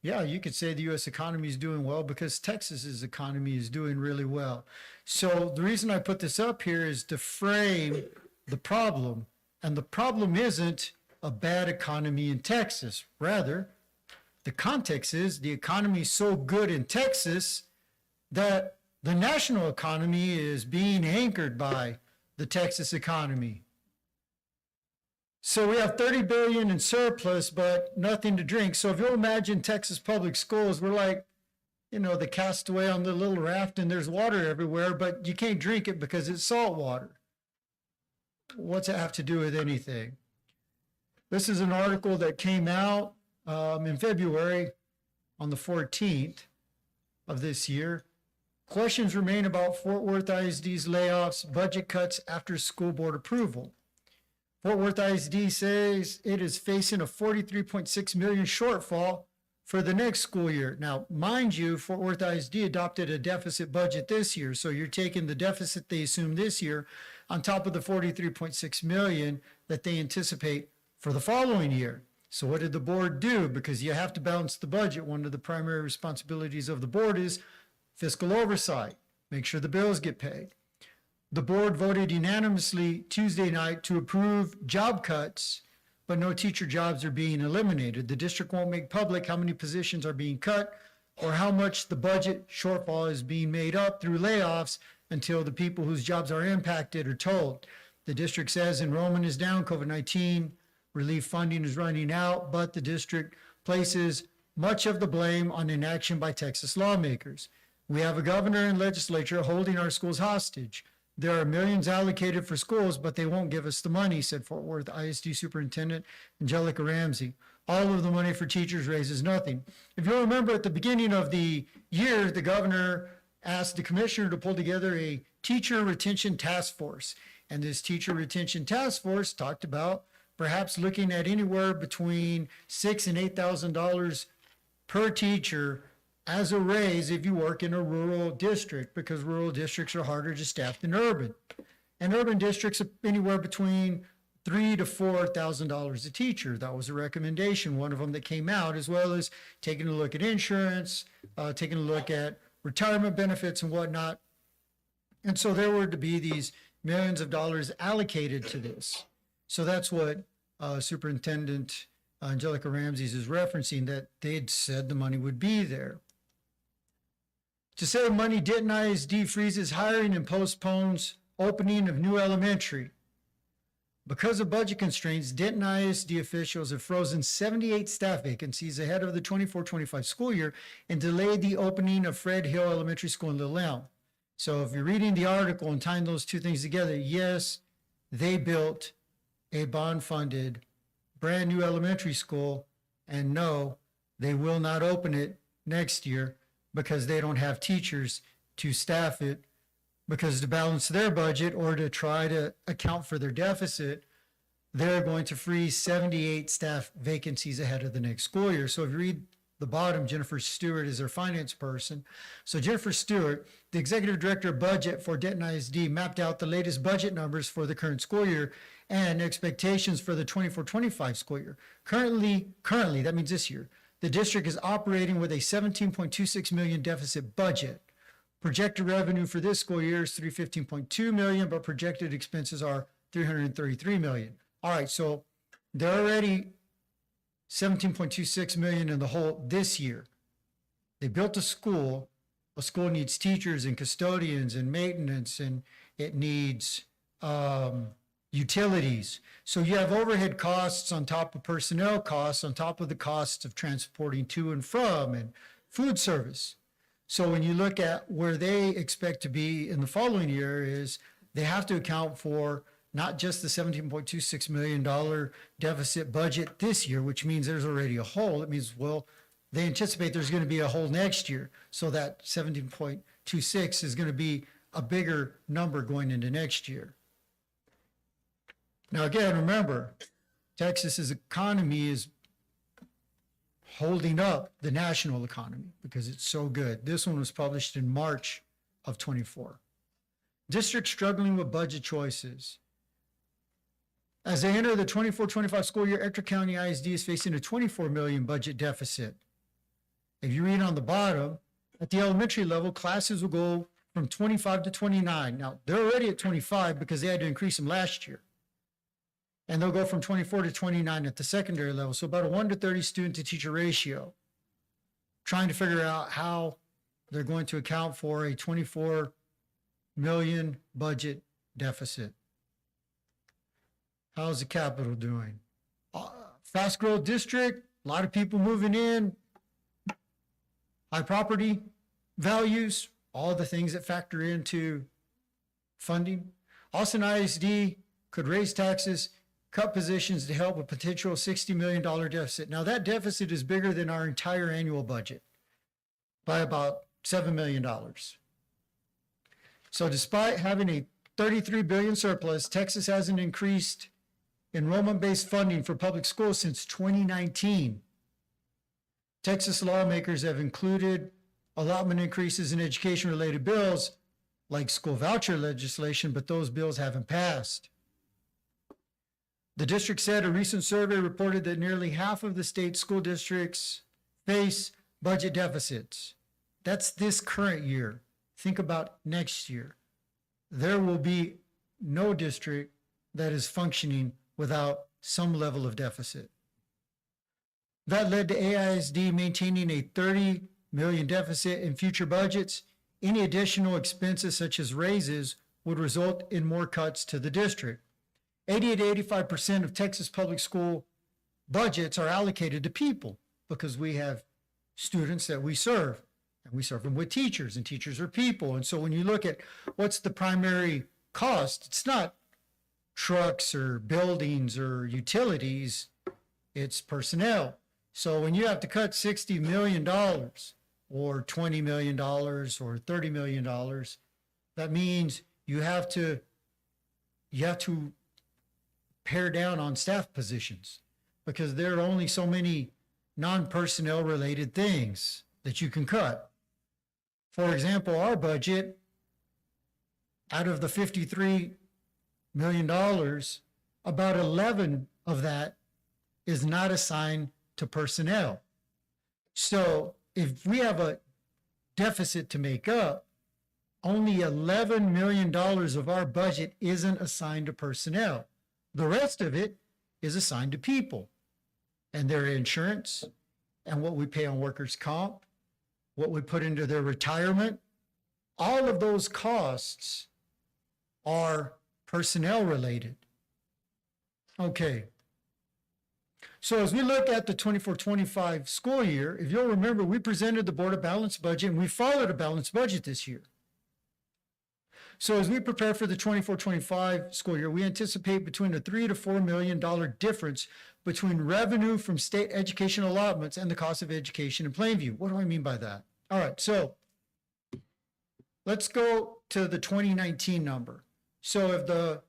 yeah, you could say the U.S. economy is doing well because Texas's economy is doing really well. So the reason I put this up here is to frame the problem. And the problem isn't a bad economy in Texas. Rather, the context is the economy is so good in Texas that the national economy is being anchored by the Texas economy. So we have 30 billion in surplus, but nothing to drink. So if you'll imagine Texas public schools, we're like, you know, the castaway on the little raft and there's water everywhere, but you can't drink it because it's salt water. What's it have to do with anything? This is an article that came out in February on the 14th of this year. Questions remain about Fort Worth ISD's layoffs, budget cuts after school board approval. Fort Worth ISD says it is facing a $43.6 million shortfall for the next school year. Now, mind you, Fort Worth ISD adopted a deficit budget this year, so you're taking the deficit they assume this year on top of the $43.6 million that they anticipate for the following year. So what did the board do? Because you have to balance the budget. One of the primary responsibilities of the board is fiscal oversight, make sure the bills get paid. The board voted unanimously Tuesday night to approve job cuts, but no teacher jobs are being eliminated. The district won't make public how many positions are being cut or how much the budget shortfall is being made up through layoffs until the people whose jobs are impacted are told. The district says enrollment is down, COVID-19 relief funding is running out, but the district places much of the blame on inaction by Texas lawmakers. We have a governor and legislature holding our schools hostage. There are millions allocated for schools, but they won't give us the money, said Fort Worth ISD Superintendent Angelica Ramsey. All of the money for teachers raises nothing. If you'll remember at the beginning of the year, the governor asked the commissioner to pull together a teacher retention task force. And this teacher retention task force talked about perhaps looking at anywhere between $6,000 and $8,000 per teacher as a raise if you work in a rural district, because rural districts are harder to staff than urban. And urban districts are anywhere between $3,000 to $4,000 a teacher. That was a recommendation, one of them that came out, as well as taking a look at insurance, taking a look at retirement benefits and whatnot. And so there were to be these millions of dollars allocated to this. So that's what Superintendent Angelica Ramsey is referencing, that they'd said the money would be there. To save money, Denton ISD freezes hiring and postpones opening of new elementary. Because of budget constraints, Denton ISD officials have frozen 78 staff vacancies ahead of the 24-25 school year and delayed the opening of Fred Hill Elementary School in Little Elm. So if you're reading the article and tying those two things together, yes, they built a bond-funded, brand-new elementary school, and no, they will not open it next year because they don't have teachers to staff it, because to balance their budget or to try to account for their deficit, they're going to freeze 78 staff vacancies ahead of the next school year. So if you read the bottom, Jennifer Stewart is their finance person. So Jennifer Stewart, the executive director of budget for Denton ISD, mapped out the latest budget numbers for the current school year and expectations for the 24-25 school year. Currently, that means this year, the district is operating with a $17.26 million deficit budget. Projected revenue for this school year is $315.2 million, but projected expenses are $333 million. All right, so they're already $17.26 million in the hole this year. They built a school. A school needs teachers and custodians and maintenance, and it needs utilities. So you have overhead costs on top of personnel costs, on top of the costs of transporting to and from and food service. So when you look at where they expect to be in the following year is they have to account for not just the $17.26 million deficit budget this year, which means there's already a hole. It means, well, they anticipate there's going to be a hole next year. So that 17.26 is going to be a bigger number going into next year. Now, again, remember, Texas's economy is holding up the national economy because it's so good. This one was published in March of 24. Districts struggling with budget choices. As they enter the 24-25 school year, Ector County ISD is facing a $24 million budget deficit. If you read on the bottom, at the elementary level, classes will go from 25 to 29. Now, they're already at 25 because they had to increase them last year. And they'll go from 24 to 29 at the secondary level. So about a 1 to 30 student to teacher ratio. Trying to figure out how they're going to account for a $24 million budget deficit. How's the capital doing? Fast growth district, a lot of people moving in, high property values, all the things that factor into funding. Austin ISD could raise taxes, cut positions to help a potential $60 million deficit. Now that deficit is bigger than our entire annual budget by about $7 million. So despite having a $33 billion surplus, Texas hasn't increased enrollment-based funding for public schools since 2019. Texas lawmakers have included allotment increases in education-related bills like school voucher legislation, but those bills haven't passed. The district said a recent survey reported that nearly half of the state's school districts face budget deficits. That's this current year. Think about next year. There will be no district that is functioning without some level of deficit. That led to AISD maintaining a $30 million deficit in future budgets. Any additional expenses such as raises would result in more cuts to the district. 80 to 85% of Texas public school budgets are allocated to people because we have students that we serve, and we serve them with teachers, and teachers are people. And so when you look at what's the primary cost, it's not trucks or buildings or utilities, it's personnel. So when you have to cut $60 million or $20 million or $30 million, that means you have to pare down on staff positions because there are only so many non-personnel related things that you can cut. For example, our budget, out of the $53 million, about 11 of that is not assigned to personnel. So if we have a deficit to make up, only $11 million of our budget isn't assigned to personnel. The rest of it is assigned to people and their insurance and what we pay on workers' comp, what we put into their retirement. All of those costs are personnel related. Okay. So as we look at the 24-25 school year, if you'll remember, we presented the board a balanced budget and we followed a balanced budget this year. So as we prepare for the 24-25 school year, we anticipate between a $3 to $4 million difference between revenue from state education allotments and the cost of education in Plainview. What do I mean by that? All right, so let's go to the 2019 number. So if the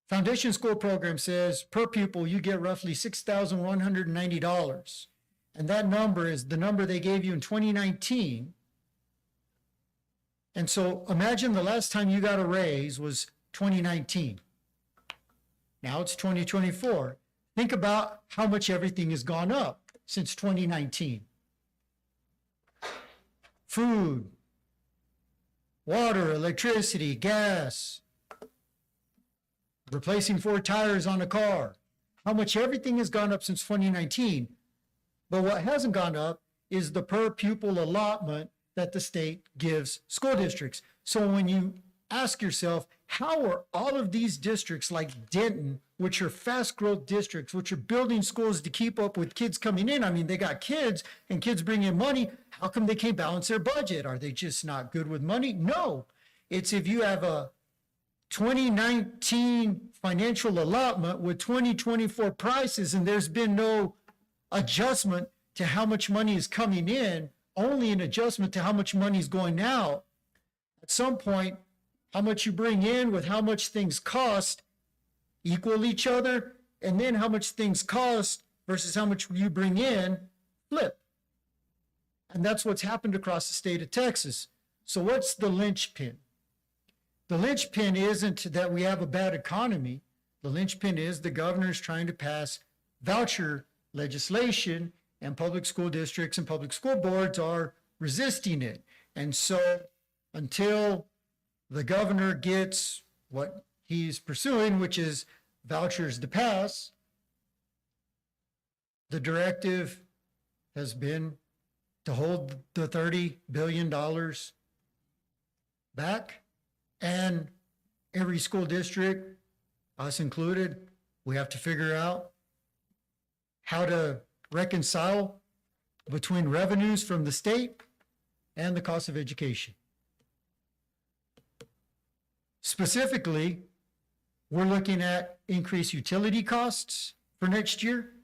foundation school program says per pupil, you get roughly $6,190, and that number is the number they gave you in 2019. And so imagine the last time you got a raise was 2019. Now it's 2024. Think about how much everything has gone up since 2019. Food, water, electricity, gas, replacing 4 tires on a car. How much everything has gone up since 2019. But what hasn't gone up is the per pupil allotment that the state gives school districts. So when you ask yourself, how are all of these districts like Denton, which are fast growth districts, which are building schools to keep up with kids coming in? I mean, they got kids and kids bring in money. How come they can't balance their budget? Are they just not good with money? No, it's if you have a 2019 financial allotment with 2024 prices and there's been no adjustment to how much money is coming in, only an adjustment to how much money is going out. At some point, how much you bring in with how much things cost equal each other, and then how much things cost versus how much you bring in flip. And that's what's happened across the state of Texas. So what's the linchpin? The linchpin isn't that we have a bad economy. The linchpin is the governor's trying to pass voucher legislation, and public school districts and public school boards are resisting it. And so until the governor gets what he's pursuing, which is vouchers to pass, the directive has been to hold the $30 billion back. And every school district, us included, we have to figure out how to reconcile between revenues from the state and the cost of education. Specifically, we're looking at increased utility costs for next year.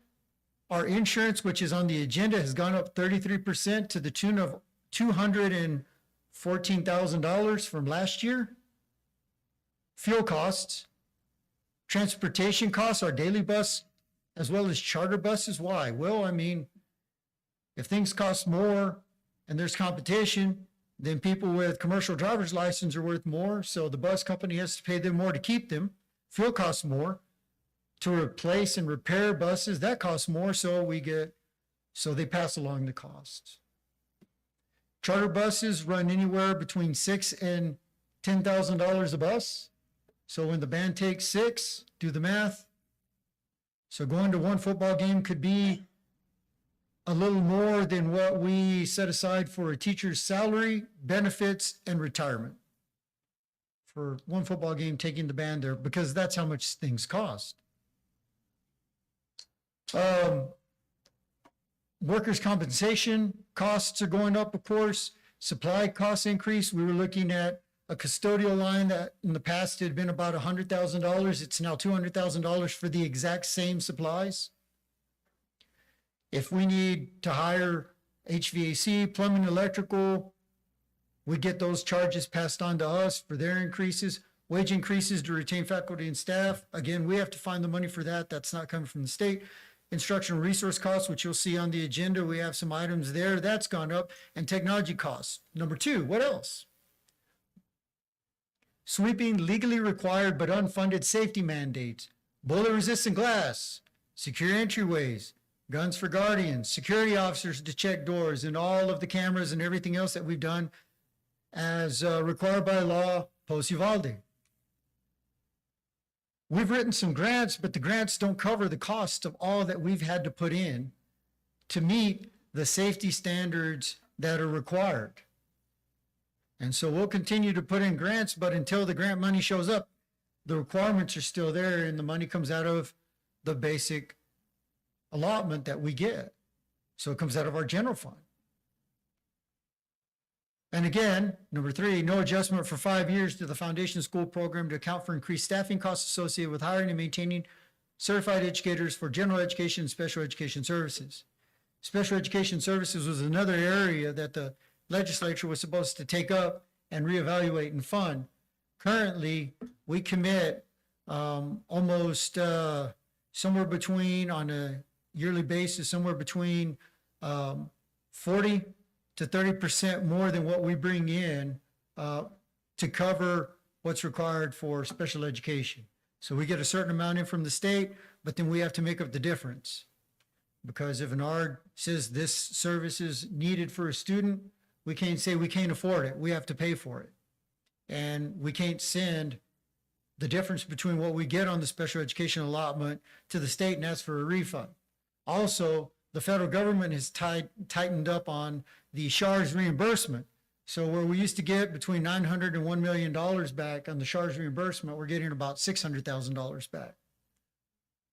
Our insurance, which is on the agenda, has gone up 33% to the tune of $214,000 from last year. Fuel costs, transportation costs, our daily bus, as well as charter buses. Why? Well, I mean, if things cost more and there's competition, then people with commercial driver's license are worth more. So the bus company has to pay them more to keep them. Fuel costs more. To replace and repair buses, that costs more. So they pass along the costs. Charter buses run anywhere between $6,000 and $10,000 a bus. So when the band takes 6, do the math. So going to one football game could be a little more than what we set aside for a teacher's salary, benefits, and retirement. For one football game, taking the band there, because that's how much things cost. Workers' compensation costs are going up, of course. Supply costs increase. We were looking at a custodial line that in the past had been about $100,000. It's now $200,000 for the exact same supplies. If we need to hire HVAC, plumbing, electrical, we get those charges passed on to us for their increases. Wage increases to retain faculty and staff. Again, we have to find the money for that. That's not coming from the state. Instructional resource costs, which you'll see on the agenda, we have some items there. That's gone up. And technology costs. Number 2, what else? Sweeping legally required but unfunded safety mandates, bullet-resistant glass, secure entryways, guns for guardians, security officers to check doors, and all of the cameras and everything else that we've done as required by law post-Uvalde. We've written some grants, but the grants don't cover the cost of all that we've had to put in to meet the safety standards that are required. And so we'll continue to put in grants, but until the grant money shows up, the requirements are still there and the money comes out of the basic allotment that we get. So it comes out of our general fund. And again, number 3, no adjustment for 5 years to the foundation school program to account for increased staffing costs associated with hiring and maintaining certified educators for general education and special education services. Special education services was another area that the legislature was supposed to take up and reevaluate and fund. Currently, we commit almost somewhere between, on a yearly basis, somewhere between 40 to 30% more than what we bring in to cover what's required for special education. So we get a certain amount in from the state, but then we have to make up the difference. Because if an ARD says this service is needed for a student, we can't say we can't afford it. We have to pay for it. And we can't send the difference between what we get on the special education allotment to the state and ask for a refund. Also, the federal government has tightened up on the SHARS reimbursement. So where we used to get between $900 and $1 million back on the SHARS reimbursement, we're getting about $600,000 back.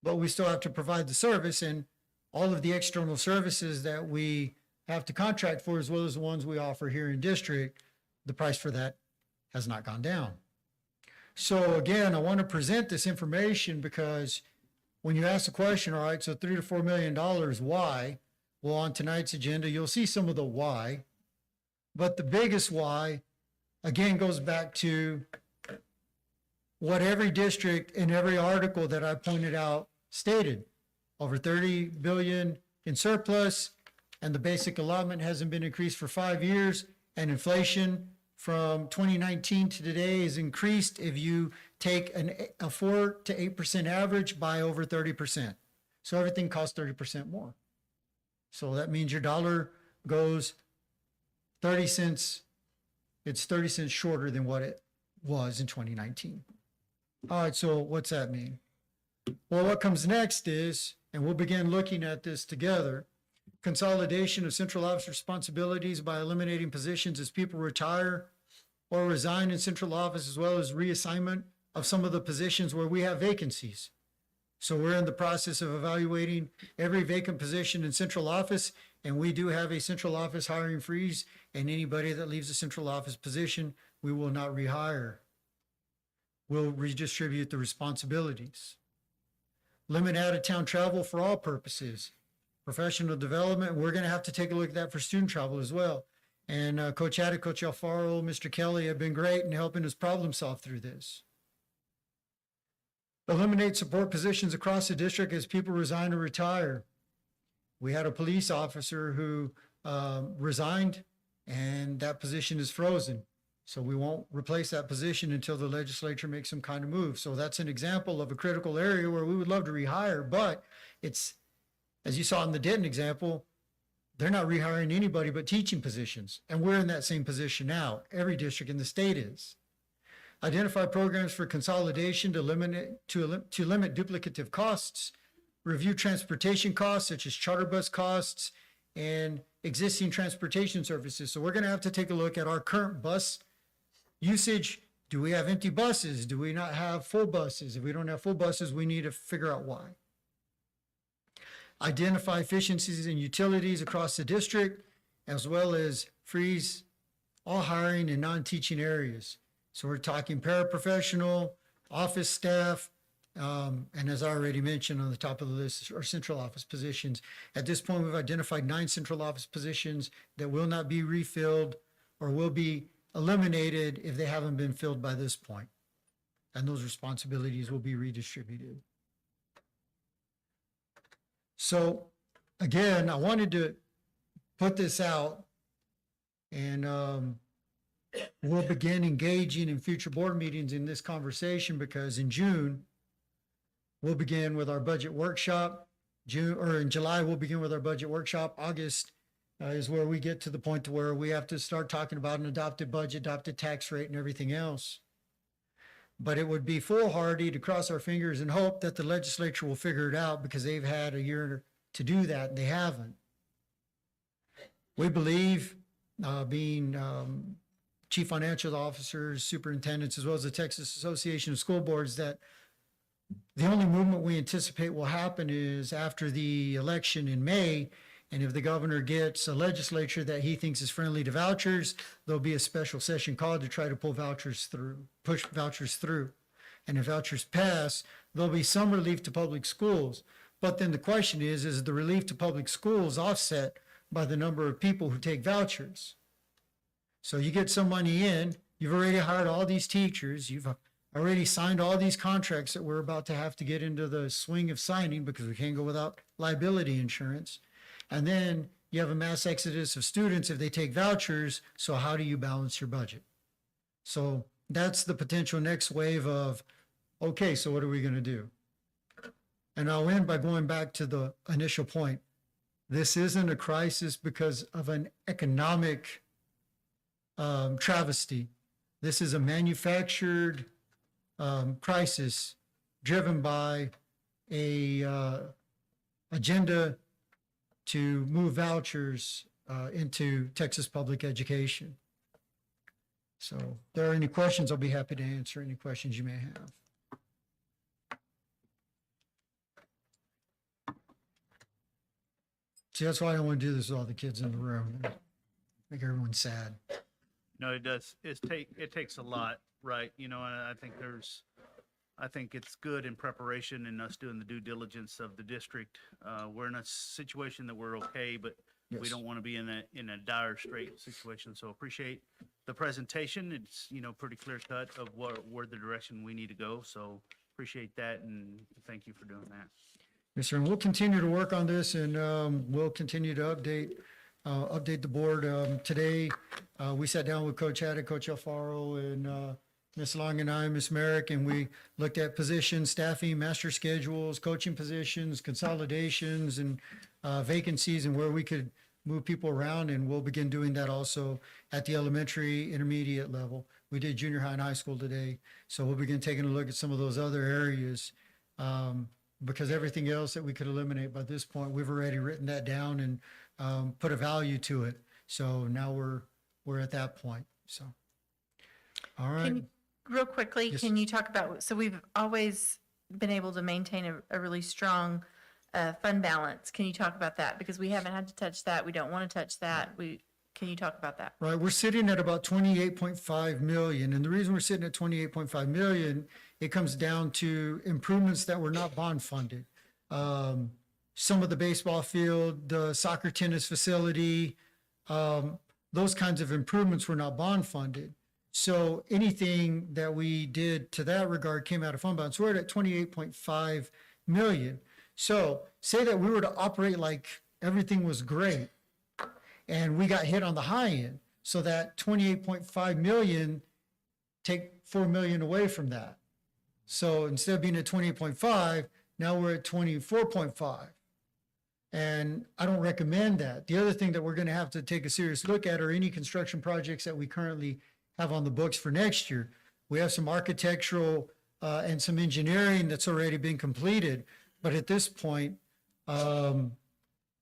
But we still have to provide the service, and all of the external services that we have to contract for, as well as the ones we offer here in district, the price for that has not gone down. So again, I want to present this information because when you ask the question, all right, so $3 to $4 million, why? Well, on tonight's agenda, you'll see some of the why. But the biggest why, again, goes back to what every district in every article that I pointed out stated. Over 30 billion in surplus, and the basic allotment hasn't been increased for 5 years, and inflation from 2019 to today is increased if you take a 4 to 8% average by over 30%. So everything costs 30% more. So that means your dollar goes 30 cents. It's 30 cents shorter than what it was in 2019. All right, so what's that mean? Well, what comes next is, and we'll begin looking at this together, consolidation of central office responsibilities by eliminating positions as people retire or resign in central office, as well as reassignment of some of the positions where we have vacancies. So we're in the process of evaluating every vacant position in central office, and we do have a central office hiring freeze, and anybody that leaves a central office position, we will not rehire. We'll redistribute the responsibilities. Limit out-of-town travel for all purposes. Professional development, we're going to have to take a look at that for student travel as well. And Coach Haddock, Coach Alfaro, Mr. Kelly have been great in helping us problem solve through this. Eliminate support positions across the district as people resign or retire. We had a police officer who resigned, and that position is frozen. So we won't replace that position until the legislature makes some kind of move. So that's an example of a critical area where we would love to rehire, but it's, as you saw in the Denton example, they're not rehiring anybody but teaching positions. And we're in that same position now. Every district in the state is. Identify programs for consolidation to limit duplicative costs. Review transportation costs such as charter bus costs and existing transportation services. So we're going to have to take a look at our current bus usage. Do we have empty buses? Do we not have full buses? If we don't have full buses, we need to figure out why. Identify efficiencies in utilities across the district, as well as freeze all hiring in non-teaching areas. So we're talking paraprofessional, office staff, and as I already mentioned on the top of the list are central office positions. At this point, we've identified 9 central office positions that will not be refilled or will be eliminated if they haven't been filled by this point. And those responsibilities will be redistributed. So again, I wanted to put this out, and we'll begin engaging in future board meetings in this conversation, because in June, we'll begin with our budget workshop. In July, we'll begin with our budget workshop. August is where we get to the point to where we have to start talking about an adopted budget, adopted tax rate, and everything else. But it would be foolhardy to cross our fingers and hope that the legislature will figure it out, because they've had a year to do that, and they haven't. We believe, being chief financial officers, superintendents, as well as the Texas Association of School Boards, that the only movement we anticipate will happen is after the election in May. And if the governor gets a legislature that he thinks is friendly to vouchers, there'll be a special session called to try to push vouchers through. And if vouchers pass, there'll be some relief to public schools. But then the question is the relief to public schools offset by the number of people who take vouchers? So you get some money in, you've already hired all these teachers, you've already signed all these contracts that we're about to have to get into the swing of signing because we can't go without liability insurance. And then you have a mass exodus of students if they take vouchers. So how do you balance your budget? So that's the potential next wave of, okay, so what are we going to do? And I'll end by going back to the initial point. This isn't a crisis because of an economic travesty. This is a manufactured crisis driven by a agenda to move vouchers into Texas public education. So if there are any questions, I'll be happy to answer any questions you may have. See, that's why I don't want to do this with all the kids in the room. Make everyone sad. No, it does. It takes a lot, right? You know, and I think it's good in preparation and us doing the due diligence of the district. We're in a situation that we're okay, but we Yes. don't want to be in a dire straight situation. So appreciate the presentation. It's, you know, pretty clear cut of where the direction we need to go. So appreciate that and thank you for doing that. Yes, sir. And we'll continue to work on this, and we'll continue to update the board. Today, we sat down with Coach Haddock, Coach Alfaro, and Ms. Long and I, Ms. Merrick, and we looked at positions, staffing, master schedules, coaching positions, consolidations, and vacancies, and where we could move people around. And we'll begin doing that also at the elementary, intermediate level. We did junior high and high school today, so we'll begin taking a look at some of those other areas. Because everything else that we could eliminate by this point, we've already written that down and put a value to it. So now we're at that point. So, all right. Real quickly, Yes. can you talk about, so we've always been able to maintain a really strong fund balance. Can you talk about that? Because we haven't had to touch that. We don't want to touch that. Can you talk about that? Right, we're sitting at about 28.5 million. And the reason we're sitting at 28.5 million, it comes down to improvements that were not bond funded. Some of the baseball field, the soccer tennis facility, those kinds of improvements were not bond funded. So anything that we did to that regard came out of fund balance. We're at 28.5 million. So say that we were to operate like everything was great and we got hit on the high end. So that 28.5 million, take 4 million away from that. So instead of being at 28.5, now we're at 24.5. And I don't recommend that. The other thing that we're going to have to take a serious look at are any construction projects that we currently have on the books for next year. We have some architectural and some engineering that's already been completed. But at this point, I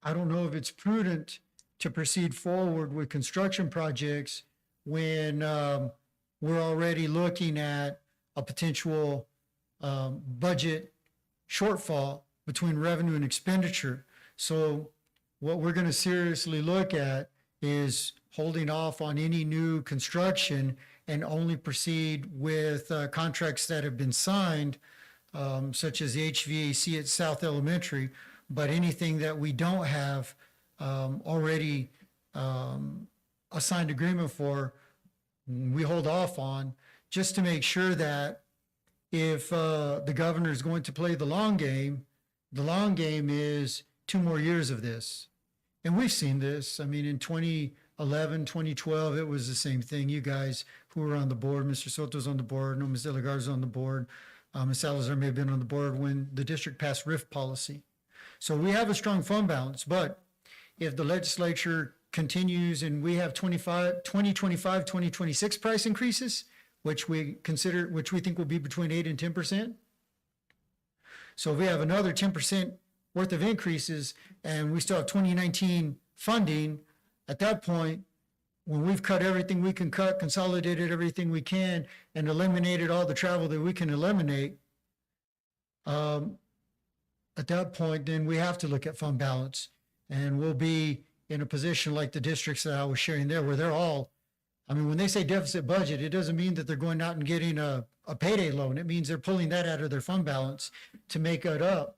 don't know if it's prudent to proceed forward with construction projects when we're already looking at a potential budget shortfall between revenue and expenditure. So what we're going to seriously look at is holding off on any new construction and only proceed with contracts that have been signed, such as the HVAC at South Elementary. But anything that we don't have already a signed agreement for, we hold off on, just to make sure that if the governor is going to play the long game is 2 more years of this. And we've seen this. I mean, in 2011, 2012, it was the same thing. You guys who were on the board, Mr. Soto's on the board, no, Ms. De La Garza's on the board, Ms. Salazar may have been on the board when the district passed RIF policy. So we have a strong fund balance, but if the legislature continues and we have 2025, 2026 price increases, which we think will be between 8 and 10%. So if we have another 10% worth of increases and we still have 2019 funding, at that point, when we've cut everything we can cut, consolidated everything we can, and eliminated all the travel that we can eliminate, at that point, then we have to look at fund balance. And we'll be in a position like the districts that I was sharing there, where they're all, I mean, when they say deficit budget, it doesn't mean that they're going out and getting a payday loan. It means they're pulling that out of their fund balance to make it up.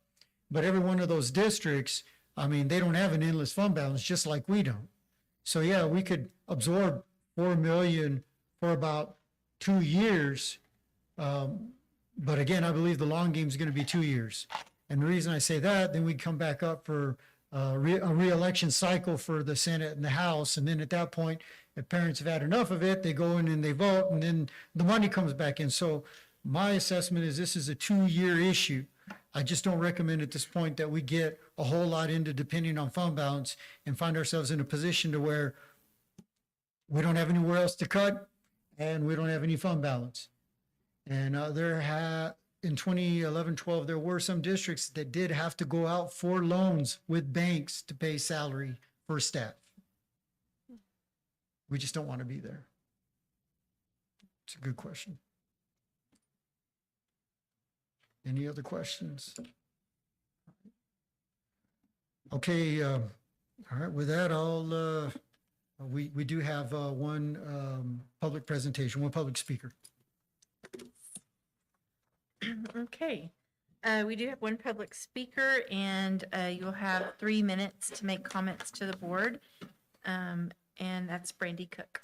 But every one of those districts, I mean, they don't have an endless fund balance, just like we don't. So yeah, we could absorb 4 million for about 2 years. But again, I believe the long game is going to be 2 years. And the reason I say that, then we come back up for a re-election cycle for the Senate and the House. And then at that point, if parents have had enough of it, they go in and they vote, and then the money comes back in. So my assessment is this is a 2-year issue. I just don't recommend at this point that we get a whole lot into depending on fund balance and find ourselves in a position to where we don't have anywhere else to cut and we don't have any fund balance. And in 2011, 12, there were some districts that did have to go out for loans with banks to pay salary for staff. We just don't want to be there. It's a good question. Any other questions? Okay, all right, with that, we do have one public presentation, one public speaker. Okay, we do have one public speaker, and you'll have 3 minutes to make comments to the board, and that's Brandy Cook.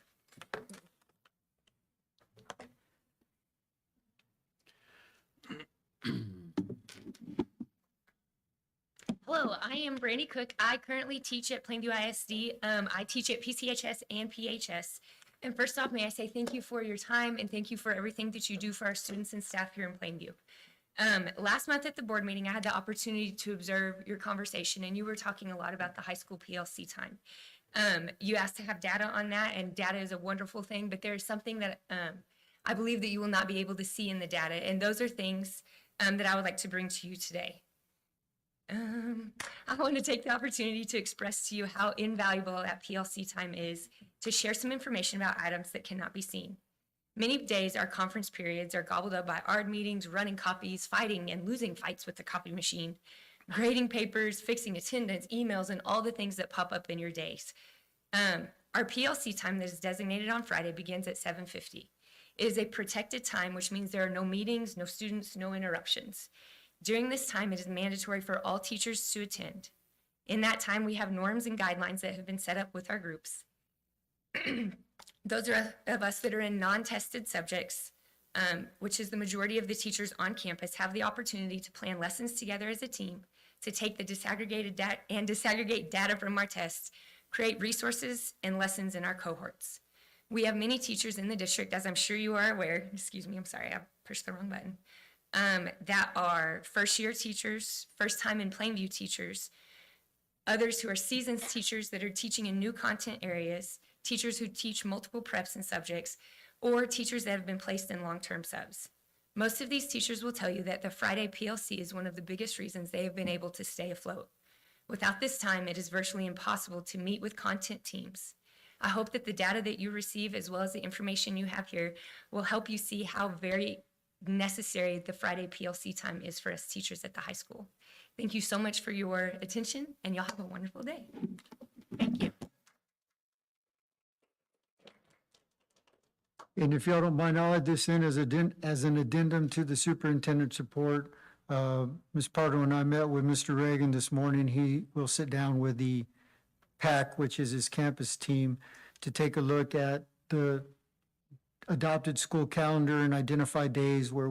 Hello, I am Brandy Cook. I currently teach at Plainview ISD. I teach at PCHS and PHS. And first off, may I say thank you for your time and thank you for everything that you do for our students and staff here in Plainview. Last month at the board meeting, I had the opportunity to observe your conversation, and you were talking a lot about the high school PLC time. You asked to have data on that, and data is a wonderful thing, but there's something that I believe that you will not be able to see in the data, and those are things that I would like to bring to you today. I want to take the opportunity to express to you how invaluable that PLC time is to share some information about items that cannot be seen. Many days, our conference periods are gobbled up by ARD meetings, running copies, fighting and losing fights with the copy machine, grading papers, fixing attendance, emails, and all the things that pop up in your days. Our PLC time that is designated on Friday begins at 7:50. It is a protected time, which means there are no meetings, no students, no interruptions. During this time, it is mandatory for all teachers to attend. In that time, we have norms and guidelines that have been set up with our groups. Those of us that are in non-tested subjects, which is the majority of the teachers on campus, have the opportunity to plan lessons together as a team, to take the disaggregated data and disaggregate data from our tests, create resources and lessons in our cohorts. We have many teachers in the district, as I'm sure you are aware, excuse me, I'm sorry, I pushed the wrong button, that are first-year teachers, first-time in Plainview teachers, others who are seasoned teachers that are teaching in new content areas, teachers who teach multiple preps and subjects, or teachers that have been placed in long-term subs. Most of these teachers will tell you that the Friday PLC is one of the biggest reasons they have been able to stay afloat. Without this time, it is virtually impossible to meet with content teams. I hope that the data that you receive, as well as the information you have here, will help you see how very necessary the Friday PLC time is for us teachers at the high school. Thank you so much for your attention, and y'all have a wonderful day. Thank you. And if y'all don't mind, I'll add this in as an addendum to the superintendent's report. Ms. Pardo and I met with Mr. Reagan this morning. He will sit down with the PAC, which is his campus team, to take a look at the adopted school calendar and identify days where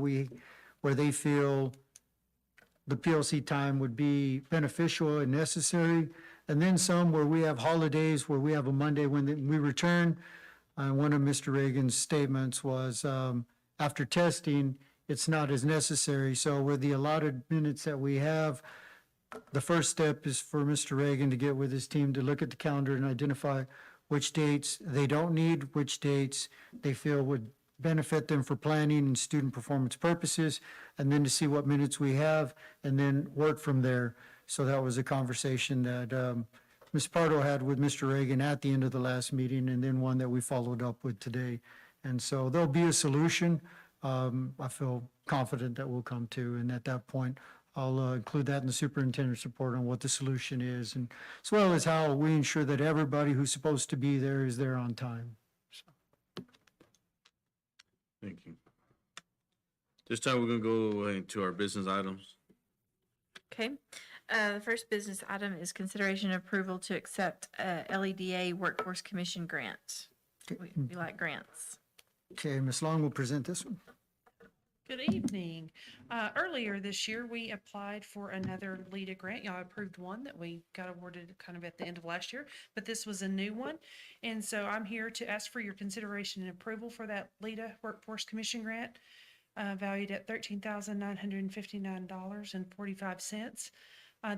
they feel the PLC time would be beneficial and necessary, and then some where we have holidays, where we have a Monday when we return. One of Mr. Reagan's statements was, after testing, it's not as necessary. So with the allotted minutes that we have, the first step is for Mr. Reagan to get with his team to look at the calendar and identify which dates they don't need, which dates they feel would benefit them for planning and student performance purposes, and then to see what minutes we have, and then work from there. So that was a conversation that Ms. Pardo had with Mr. Reagan at the end of the last meeting, and then one that we followed up with today. And so there'll be a solution. I feel confident that we'll come to, and at that point, I'll include that in the superintendent's report on what the solution is, and as well as how we ensure that everybody who's supposed to be there is there on time. Thank you. This time, we're gonna go into our business items. Okay. The first business item is consideration and approval to accept LEDA Workforce Commission grant. We like grants. Okay, Ms. Long will present this one. Good evening. Earlier this year, we applied for another LEDA grant. Y'all approved one that we got awarded kind of at the end of last year, but this was a new one. And so I'm here to ask for your consideration and approval for that LEDA Workforce Commission grant, valued at $13,959.45.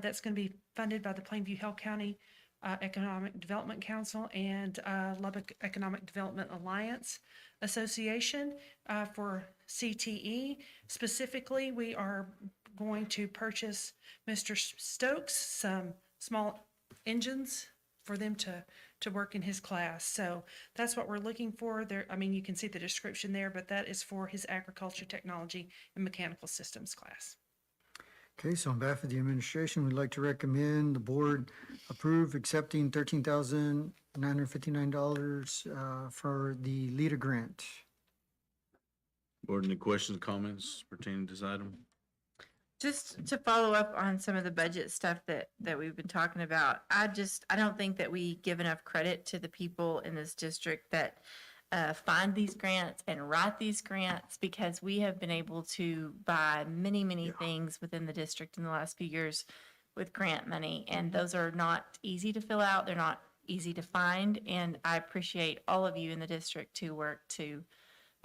That's going to be funded by the Plainview Hill County Economic Development Council and Lubbock Economic Development Alliance Association for CTE. Specifically, we are going to purchase Mr. Stokes some small engines for them to work in his class. So that's what we're looking for there. I mean, you can see the description there, but that is for his agriculture, technology, and mechanical systems class. Okay, so on behalf of the administration, we'd like to recommend the board approve accepting $13,959 for the LEDA grant. Board, any questions, comments pertaining to this item? Just to follow up on some of the budget stuff that we've been talking about, I don't think that we give enough credit to the people in this district that find these grants and write these grants, because we have been able to buy many things within the district in the last few years with grant money, and those are not easy to fill out. They're not easy to find, and I appreciate all of you in the district to work to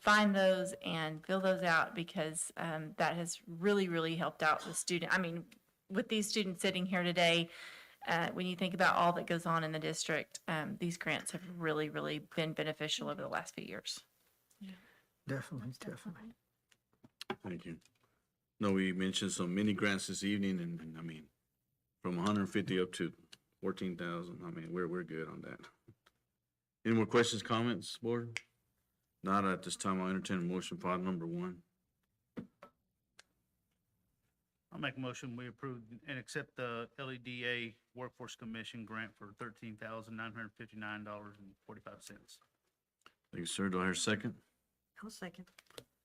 find those and fill those out, because that has really helped out the student. I mean, with these students sitting here today, when you think about all that goes on in the district, these grants have really been beneficial over the last few years. Definitely. Thank you. No, we mentioned some mini grants this evening, and I mean, from 150 up to 14,000. I mean, we're good on that. Any more questions, comments, board? Not at this time. I'll entertain a motion for item number 1. I'll make a motion, we approve and accept the LEDA Workforce Commission grant for $13,959.45. Thank you, sir. Do I hear a second? I'll second.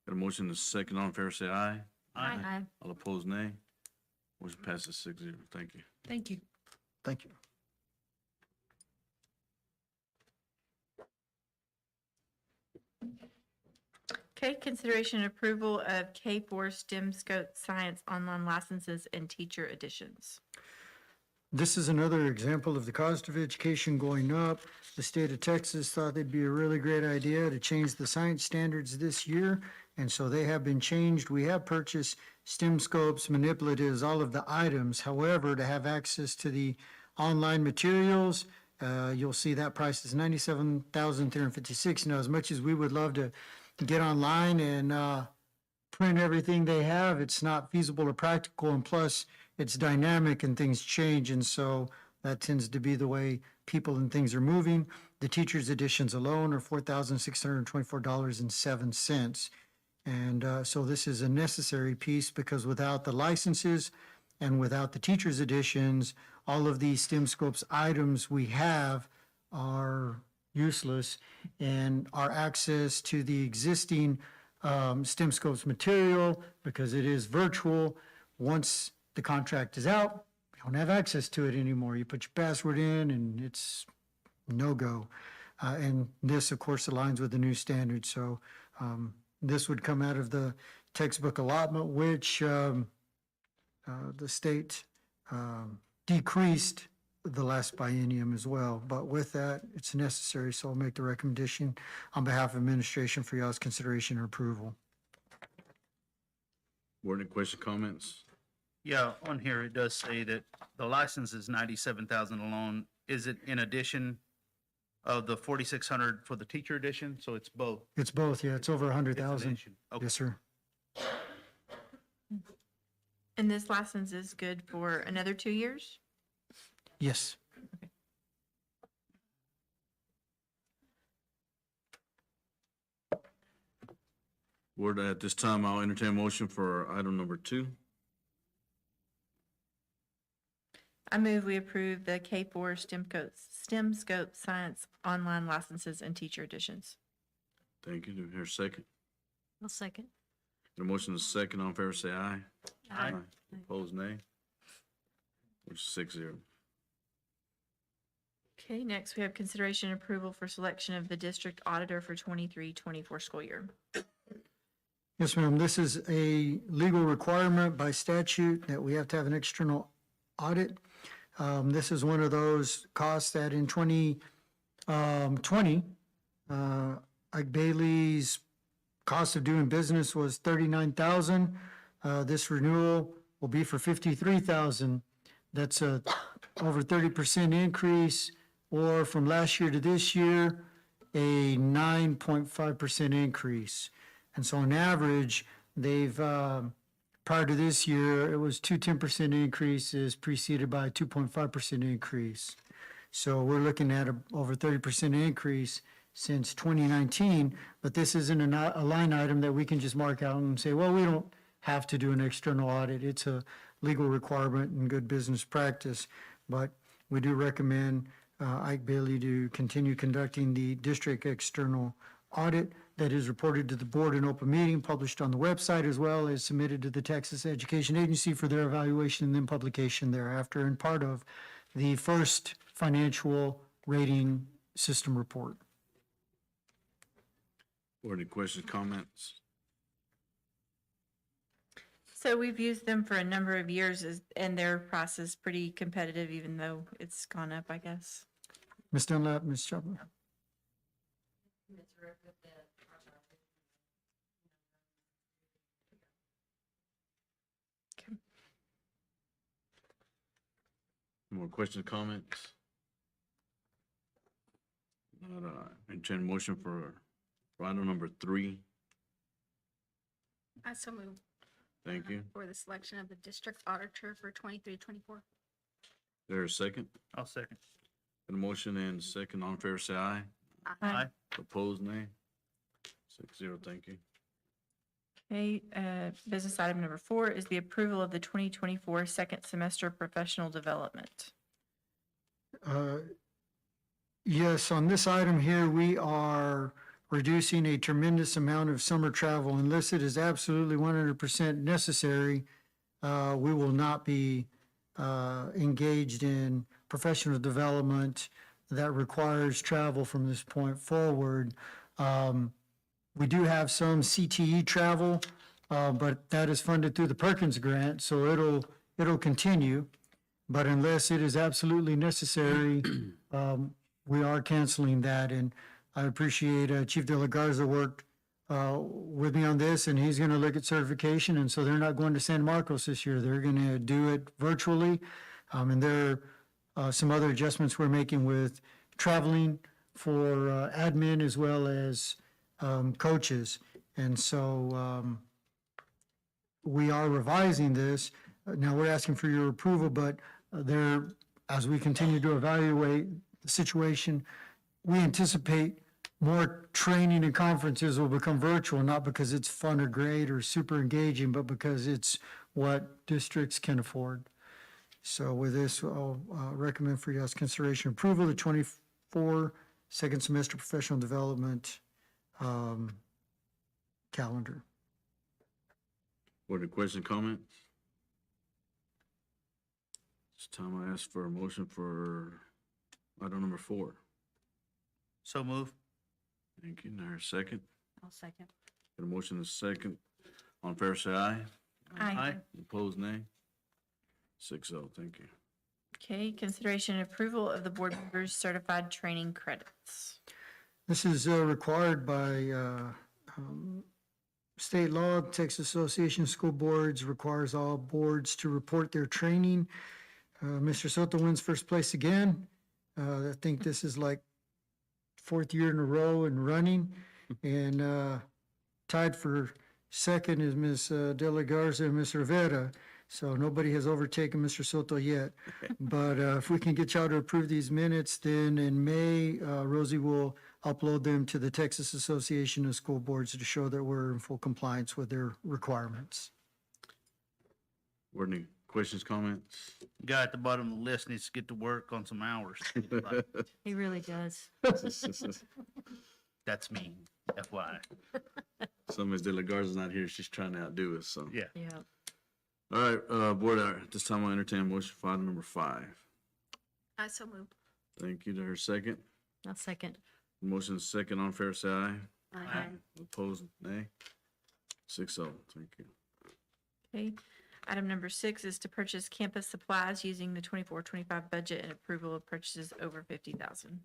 Got a motion and a second. All in favor, say aye. Aye. All opposed, nay. Motion passes 6-0. Thank you. Thank you. Thank you. Okay, consideration and approval of K4 STEM Scope Science online licenses and teacher editions. This is another example of the cost of education going up. The state of Texas thought it'd be a really great idea to change the science standards this year, and so they have been changed. We have purchased STEM scopes, manipulatives, all of the items. However, to have access to the online materials, you'll see that price is $97,356. Now, as much as we would love to get online and print everything they have, it's not feasible or practical, and plus it's dynamic and things change, and so that tends to be the way people and things are moving. The teacher's editions alone are $4,624.07. And so this is a necessary piece, because without the licenses and without the teacher's editions, all of these STEM Scopes items we have are useless, and our access to the existing STEM Scopes material, because it is virtual, once the contract is out, you don't have access to it anymore. You put your password in and it's no-go. And this, of course, aligns with the new standards. So this would come out of the textbook allotment, which the state decreased the last biennium as well. But with that, it's necessary, so I'll make the recommendation on behalf of administration for y'all's consideration and approval. Board, any question, comments? Yeah, on here, it does say that the license is $97,000 alone. Is it in addition of the $4,600 for the teacher edition? So it's both? It's both, yeah. It's over 100,000. Okay. Yes, sir. And this license is good for another 2 years? Yes. Board, at this time, I'll entertain a motion for item number 2. I move we approve the K4 STEM Scope Science online licenses and teacher editions. Thank you. Do I hear a second? I'll second. The motion is second. All in favor, say aye. Aye. Opposed, nay. Which is 6-0. Okay, next we have consideration and approval for selection of the district auditor for 23-24 school year. Yes, ma'am. This is a legal requirement by statute that we have to have an external audit. This is one of those costs that in 2020, Ike Bailey's cost of doing business was $39,000. This renewal will be for $53,000. That's a over 30% increase, or from last year to this year, a 9.5% increase. And so on average, they've, prior to this year, it was 10% increases preceded by a 2.5% increase. So we're looking at over 30% increase since 2019, but this isn't a line item that we can just mark out and say, well, we don't have to do an external audit. It's a legal requirement and good business practice. But we do recommend Ike Bailey to continue conducting the district external audit that is reported to the board in open meeting, published on the website, as well as submitted to the Texas Education Agency for their evaluation and then publication thereafter, and part of the first financial rating system report. Board, any questions, comments? So we've used them for a number of years, and their price is pretty competitive, even though it's gone up, I guess. Ms. Dunlap, Ms. Chapman. More questions, comments? Not, entertain a motion for item number 3. I so move Thank you. for the selection of the district auditor for 23-24. There a second? I'll second. Got a motion and second. All in favor, say aye. Aye. Opposed, nay. 6-0, thank you. Okay, business item number 4 is the approval of the 2024 second semester professional development. Yes, on this item here, we are reducing a tremendous amount of summer travel. Unless it is absolutely 100% necessary, we will not be engaged in professional development that requires travel from this point forward. We do have some CTE travel, but that is funded through the Perkins grant, so it'll continue. But unless it is absolutely necessary, we are canceling that. And I appreciate Chief De La Garza worked with me on this, and he's going to look at certification. And so they're not going to San Marcos this year. They're going to do it virtually. And there are some other adjustments we're making with traveling for admin as well as coaches. And so we are revising this. Now we're asking for your approval, but as we continue to evaluate the situation, we anticipate more training and conferences will become virtual, not because it's fun or great or super engaging, but because it's what districts can afford. So with this, I'll recommend for you guys consideration approval of the 24 second semester professional development calendar. Board, any questions, comments? It's time I ask for a motion for item number 4. So move. Thank you. There a second? I'll second. Got a motion and a second. All in favor, say aye. Aye. Opposed, nay. 6-0, thank you. Okay, consideration and approval of the board members' certified training credits. This is required by state law. Texas Association of School Boards requires all boards to report their training. Mr. Soto wins first place again. I think this is like 4th year in a row and running. And tied for second is Ms. De La Garza and Ms. Rivera. So nobody has overtaken Mr. Soto yet. But if we can get y'all to approve these minutes, then in May, Rosie will upload them to the Texas Association of School Boards to show that we're in full compliance with their requirements. Board, any questions, comments? Guy at the bottom of the list needs to get to work on some hours. He really does. That's me, FYI. So Ms. De La Garza's not here. She's trying to outdo us, so. Yeah. Yeah. All right, board, at this time I'll entertain a motion for item number 5. I so move. Thank you. To her second. I'll second. Motion is second. On fair, say aye. Aye. Opposed, nay. 6-0. Thank you. Okay. Item number 6 is to purchase campus supplies using the 24-25 budget and approval of purchases over 50,000.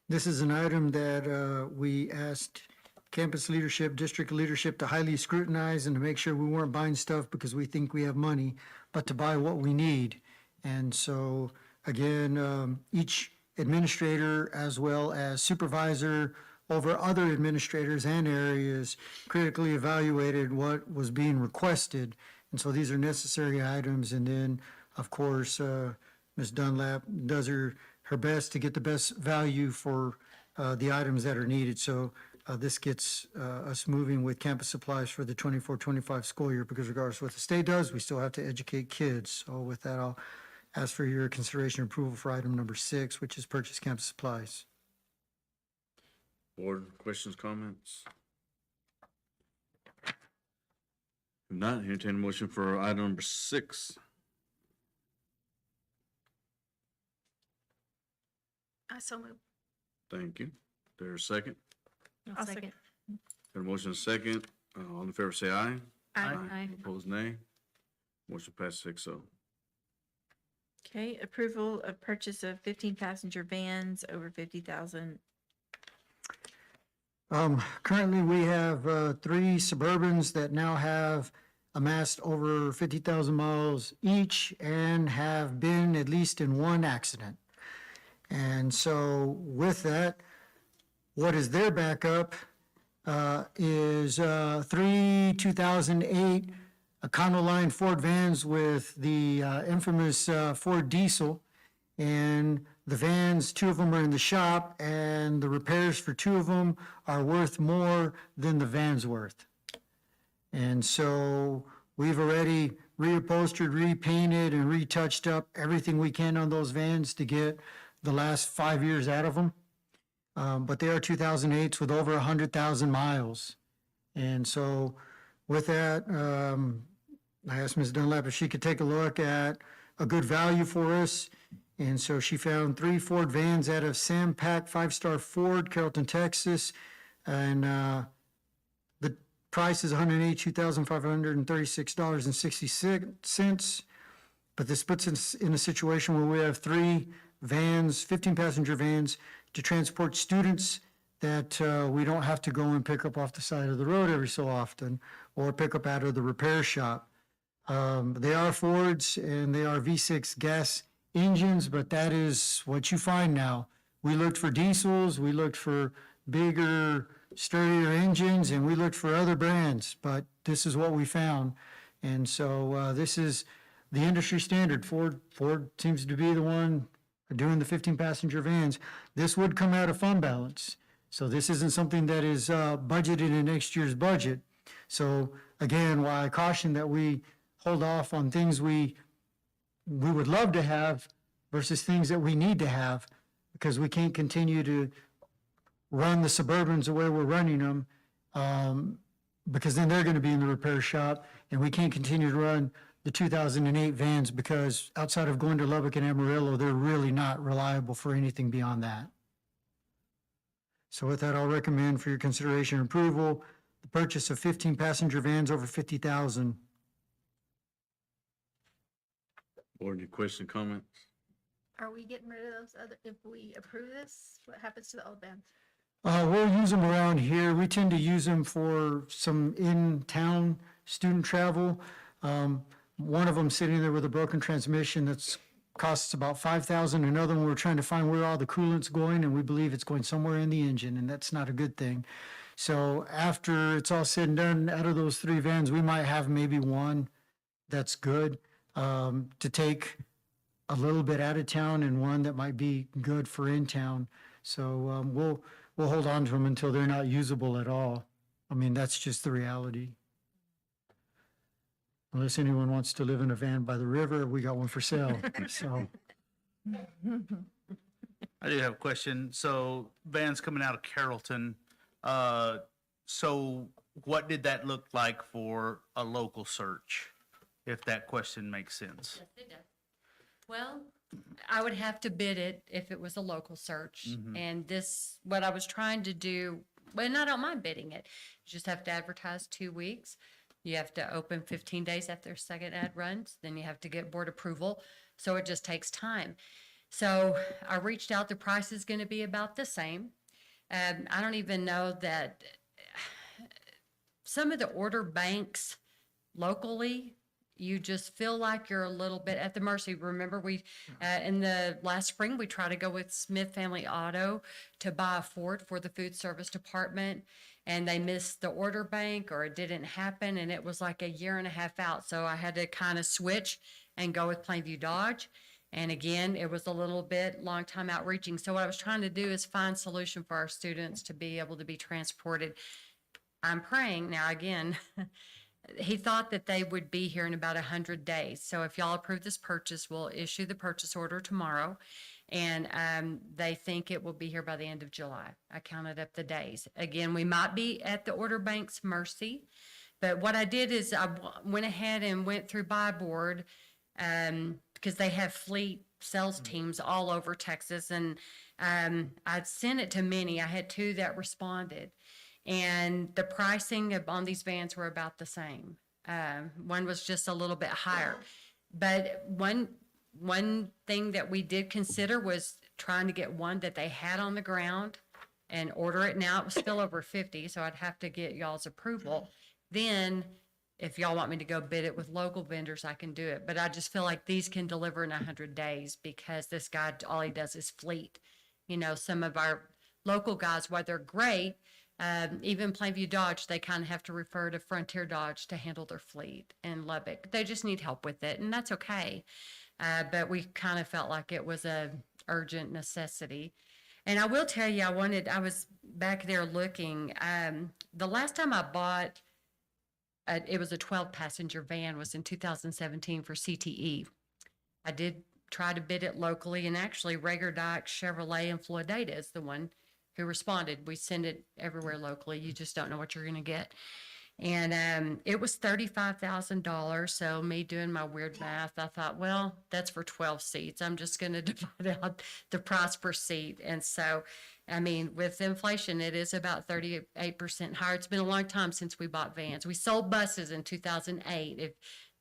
This is an item that we asked campus leadership, district leadership to highly scrutinize and to make sure we weren't buying stuff because we think we have money, but to buy what we need. And so, again, each administrator as well as supervisor over other administrators and areas critically evaluated what was being requested. And so these are necessary items. And then, of course, Ms. Dunlap does her best to get the best value for the items that are needed. So this gets us moving with campus supplies for the 24-25 school year, because regardless of what the state does, we still have to educate kids. So with that, I'll ask for your consideration and approval for item number 6, which is purchase campus supplies. Board, questions, comments? If not, entertain a motion for item number 6. I so move. Thank you. There's a second. I'll second. Got a motion is second. All in favor, say aye. Aye. Opposed, nay. Motion passed 6-0. Okay, approval of purchase of 15 passenger vans over 50,000. Currently, we have 3 Suburbans that now have amassed over 50,000 miles each and have been at least in one accident. And so with that, what is their backup is 3 2008 Econoline Ford vans with the infamous Ford diesel. And the vans, 2 of them are in the shop, and the repairs for 2 of them are worth more than the van's worth. And so we've already reupholstered, repainted, and retouched up everything we can on those vans to get the last 5 years out of them. But they are 2008s with over 100,000 miles. And so with that, I asked Ms. Dunlap if she could take a look at a good value for us. And so she found 3 Ford vans out of Sam Pack 5-star Ford, Carrollton, Texas. And the price is $182,536.66. But this puts us in a situation where we have 3 vans, 15 passenger vans, to transport students that we don't have to go and pick up off the side of the road every so often or pick up out of the repair shop. They are Fords and they are V6 gas engines, but that is what you find now. We looked for diesels, we looked for bigger, sturdier engines, and we looked for other brands, but this is what we found. And so this is the industry standard. Ford seems to be the one doing the 15 passenger vans. This would come out of fund balance. So this isn't something that is budgeted in next year's budget. So again, while I caution that we hold off on things we would love to have versus things that we need to have, because we can't continue to run the Suburbans the way we're running them, because then they're going to be in the repair shop, and we can't continue to run the 2008 vans because outside of going to Lubbock and Amarillo, they're really not reliable for anything beyond that. So with that, I'll recommend for your consideration and approval the purchase of 15 passenger vans over 50,000. Board, any question, comments? Are we getting rid of those other, if we approve this, what happens to the old vans? We'll use them around here. We tend to use them for some in-town student travel. One of them sitting there with a broken transmission that's costs about $5,000. Another one, we're trying to find where all the coolant's going, and we believe it's going somewhere in the engine, and that's not a good thing. So after it's all said and done, out of those 3 vans, we might have maybe one that's good to take a little bit out of town, and one that might be good for in town. So we'll hold on to them until they're not usable at all. I mean, that's just the reality. Unless anyone wants to live in a van by the river, we got one for sale, so. I do have a question. So vans coming out of Carrollton, so what did that look like for a local search? If that question makes sense. Well, I would have to bid it if it was a local search. And this, what I was trying to do, and I don't mind bidding it. You just have to advertise 2 weeks. You have to open 15 days after second ad runs. Then you have to get board approval. So it just takes time. So I reached out. The price is going to be about the same. I don't even know that some of the order banks locally, you just feel like you're a little bit at the mercy. Remember, we in the last spring, we tried to go with Smith Family Auto to buy a Ford for the food service department, and they missed the order bank, or it didn't happen, and it was like a year and a half out. So I had to kind of switch and go with Plainview Dodge. And again, it was a little bit long time outreaching. So what I was trying to do is find solution for our students to be able to be transported. I'm praying now again. He thought that they would be here in about 100 days. So if y'all approve this purchase, we'll issue the purchase order tomorrow. And they think it will be here by the end of July. I counted up the days. Again, we might be at the order bank's mercy. But what I did is I went ahead and went through Buy Board because they have fleet sales teams all over Texas. And I sent it to many. I had 2 that responded. And the pricing on these vans were about the same. One was just a little bit higher. But one thing that we did consider was trying to get one that they had on the ground and order it now. It was still over 50, so I'd have to get y'all's approval. Then, if y'all want me to go bid it with local vendors, I can do it. But I just feel like these can deliver in 100 days because this guy, all he does is fleet. You know, some of our local guys, while they're great, even Plainview Dodge, they kind of have to refer to Frontier Dodge to handle their fleet in Lubbock. They just need help with it, and that's okay. But we kind of felt like it was a urgent necessity. And I will tell you, I was back there looking. The last time I bought, it was a 12-passenger van, was in 2017 for CTE. I did try to bid it locally, and actually Rager Dyke Chevrolet in Floydada is the one who responded. We send it everywhere locally. You just don't know what you're going to get. And it was $35,000. So me doing my weird math, I thought, well, that's for 12 seats. I'm just going to divide out the price per seat. And so, I mean, with inflation, it is about 38% higher. It's been a long time since we bought vans. We sold buses in 2008. If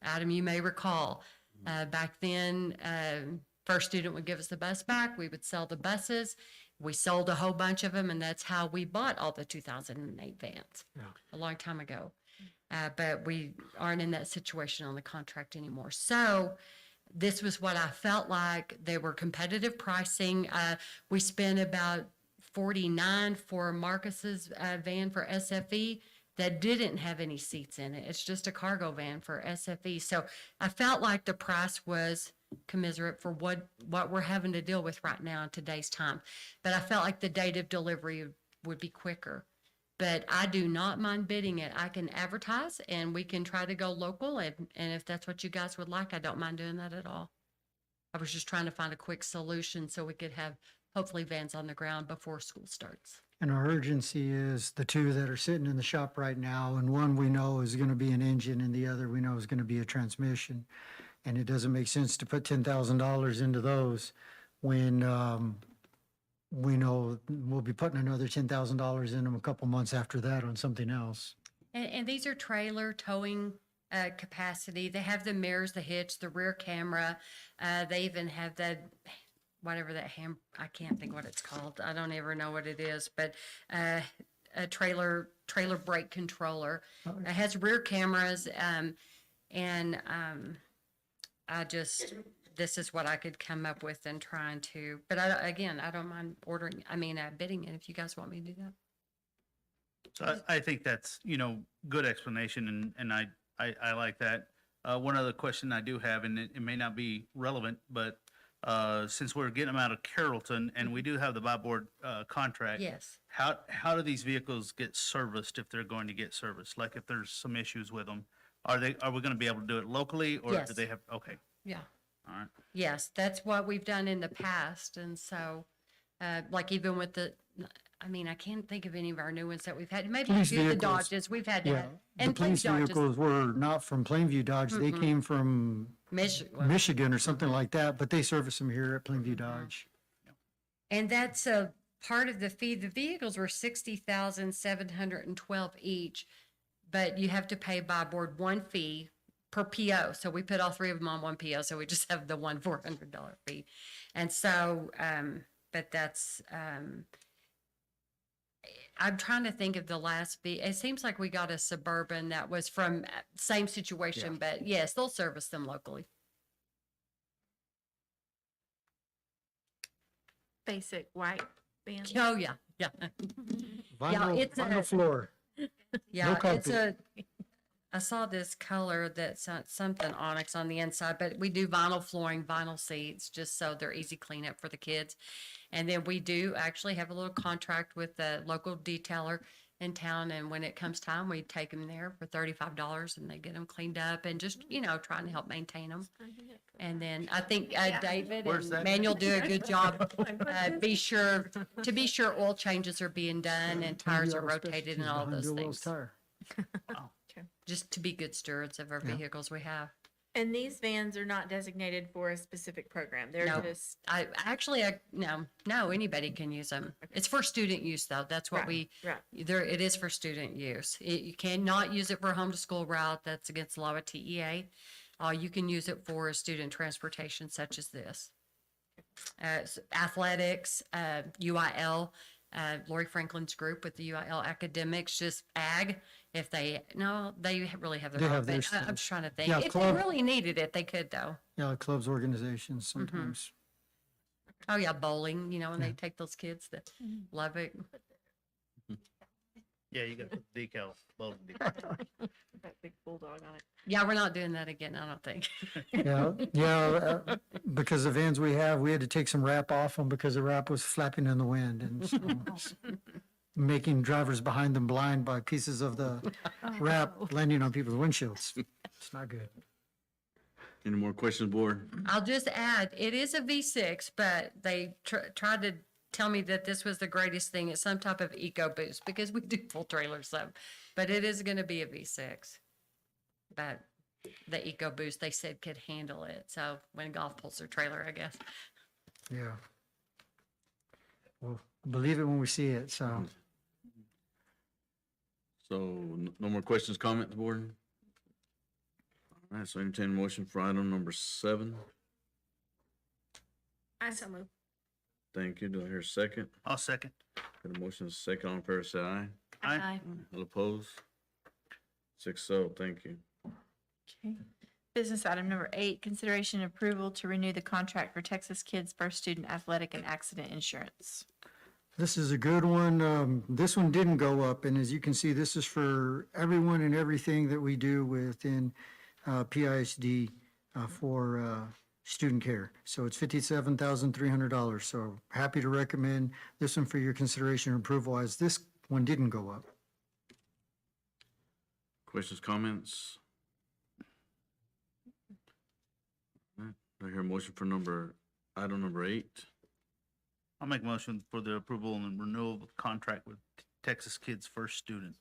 Adam, you may recall, back then, first student would give us the bus back. We would sell the buses. We sold a whole bunch of them, and that's how we bought all the 2008 vans a long time ago. But we aren't in that situation on the contract anymore. So this was what I felt like. They were competitive pricing. We spent about $49 for Marcus's van for SFE that didn't have any seats in it. It's just a cargo van for SFE. So I felt like the price was commiserate for what we're having to deal with right now in today's time. But I felt like the date of delivery would be quicker. But I do not mind bidding it. I can advertise and we can try to go local. And if that's what you guys would like, I don't mind doing that at all. I was just trying to find a quick solution so we could have hopefully vans on the ground before school starts. And our urgency is the 2 that are sitting in the shop right now, and one we know is going to be an engine and the other we know is going to be a transmission. And it doesn't make sense to put $10,000 into those when we know we'll be putting another $10,000 in them a couple months after that on something else. And these are trailer towing capacity. They have the mirrors, the hitch, the rear camera. They even have that, whatever that I can't think what it's called. I don't ever know what it is, but a trailer brake controller. It has rear cameras, this is what I could come up with and trying to, but I don't mind bidding it if you guys want me to do that. So I think that's, good explanation, and I like that. One other question I do have, and it may not be relevant, but since we're getting them out of Carrollton and we do have the buy board contract. Yes. How do these vehicles get serviced if they're going to get serviced? Like if there's some issues with them, are we going to be able to do it locally or do Yes. they have, okay, Yeah. all right. Yes, that's what we've done in the past. And so, like even with I mean, I can't think of any of our new ones that we've had. Maybe a Police few of the vehicles. Dodges we've had. Yeah, the police vehicles were not from Plainview Dodge. They came from Michigan or something like that, but they service them here at Plainview Dodge. And that's a part of the fee. The vehicles were $60,712 each, but you have to pay by board one fee per PO. So we put all three of them on one PO. So we just have the one $400 fee. And so, but that's, I'm trying to think of the last fee. It seems like we got a Suburban that was from same situation, but yes, they'll service them locally. Basic white vans. Oh, yeah, yeah. Vinyl, it's vinyl floor. Yeah, No it's I saw this color that's something onyx on the inside, but we do vinyl flooring, vinyl seats, just so they're easy cleanup for the kids. And then we do actually have a little contract with the local detailer in town, and when it comes time, we take them there for $35 and they get them cleaned up and just, trying to help maintain them. And then I think David Where's and that? Manuel do a good job. Be sure oil changes are being done and tires are rotated and all Behind those Bill Wells things. Tire. Just to be good stewards of our vehicles we have. And these vans are not designated for a specific program. They're No, just, no, anybody can use them. It's for student use though. That's what right. it is for student use. You cannot use it for a home to school route. That's against the law of TEA. You can use it for student transportation such as this. Athletics, UIL, Lori Franklin's group with the UIL academics, just ag. If they really have their They own, have their but I'm stuff. trying to think. Yeah, If club- they really needed it, they could though. Yeah, clubs, organizations sometimes. Oh yeah, bowling, and they take those kids that love it. Yeah, you got the decal, both decal. that big bulldog on it. Yeah, we're not doing that again, I don't think. Because the vans we have, we had to take some wrap off them because the wrap was flapping in the wind and so making drivers behind them blind by pieces of the wrap landing on people's windshields. It's not good. Any more questions, board? I'll just add, it is a V6, but they tried to tell me that this was the greatest thing. It's some type of eco boost because we do full trailers some, but it is going to be a V6. But the eco boost they said could handle it. So when golf pulls their trailer, I guess. Yeah. Well, believe it when we see it, so. So no more questions, comments, board? All right, so entertain a motion for item number 7. I so move. Thank you. Do I hear a second? I'll second. Got a motion, second, all in favor, say aye. Aye. All opposed? 6-0, thank you. Okay. Business item number 8, consideration and approval to renew the contract for Texas Kids First Student Athletic and Accident Insurance. This is a good one. This one didn't go up, and as you can see, this is for everyone and everything that we do within PISD for student care. So it's $57,300. So happy to recommend this one for your consideration and approval, as this one didn't go up. Questions, comments? All right, do I hear a motion for item number 8? I'll make a motion for the approval and renewal of contract with Texas Kids First Student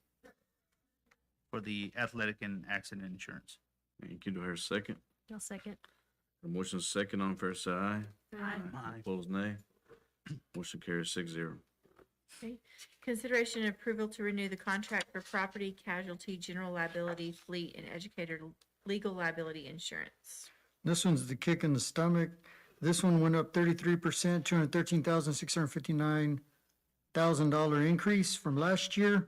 for the athletic and accident insurance. Thank you. Do I hear a second? I'll second. A motion, second, all in favor, say aye. Aye. Opposed, nay. Motion carries 6-0. Okay. Consideration and approval to renew the contract for property, casualty, general liability, fleet, and educator legal liability insurance. This one's the kick in the stomach. This one went up 33%, $213,659 increase from last year.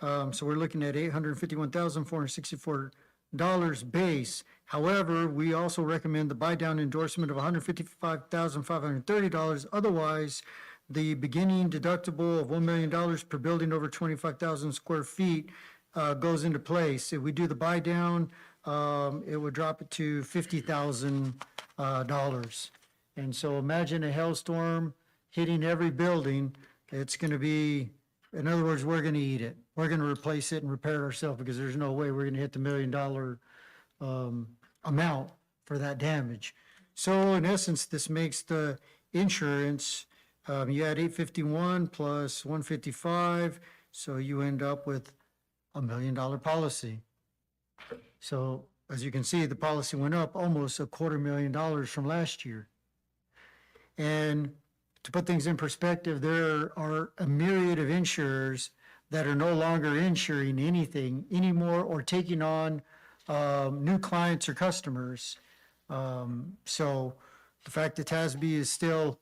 So we're looking at $851,464 base. However, we also recommend the buy down endorsement of $155,530. Otherwise, the beginning deductible of $1 million per building over 25,000 square feet goes into place. If we do the buy down, it would drop it to $50,000. And so imagine a hailstorm hitting every building. It's going to be, in other words, we're going to eat it. We're going to replace it and repair it ourselves because there's no way we're going to hit the $1 million amount for that damage. So in essence, this makes the insurance, you add 851 plus 155, so you end up with $1 million policy. So as you can see, the policy went up almost $250,000 from last year. And to put things in perspective, there are a myriad of insurers that are no longer insuring anything anymore or taking on new clients or customers. So the fact that TASB is still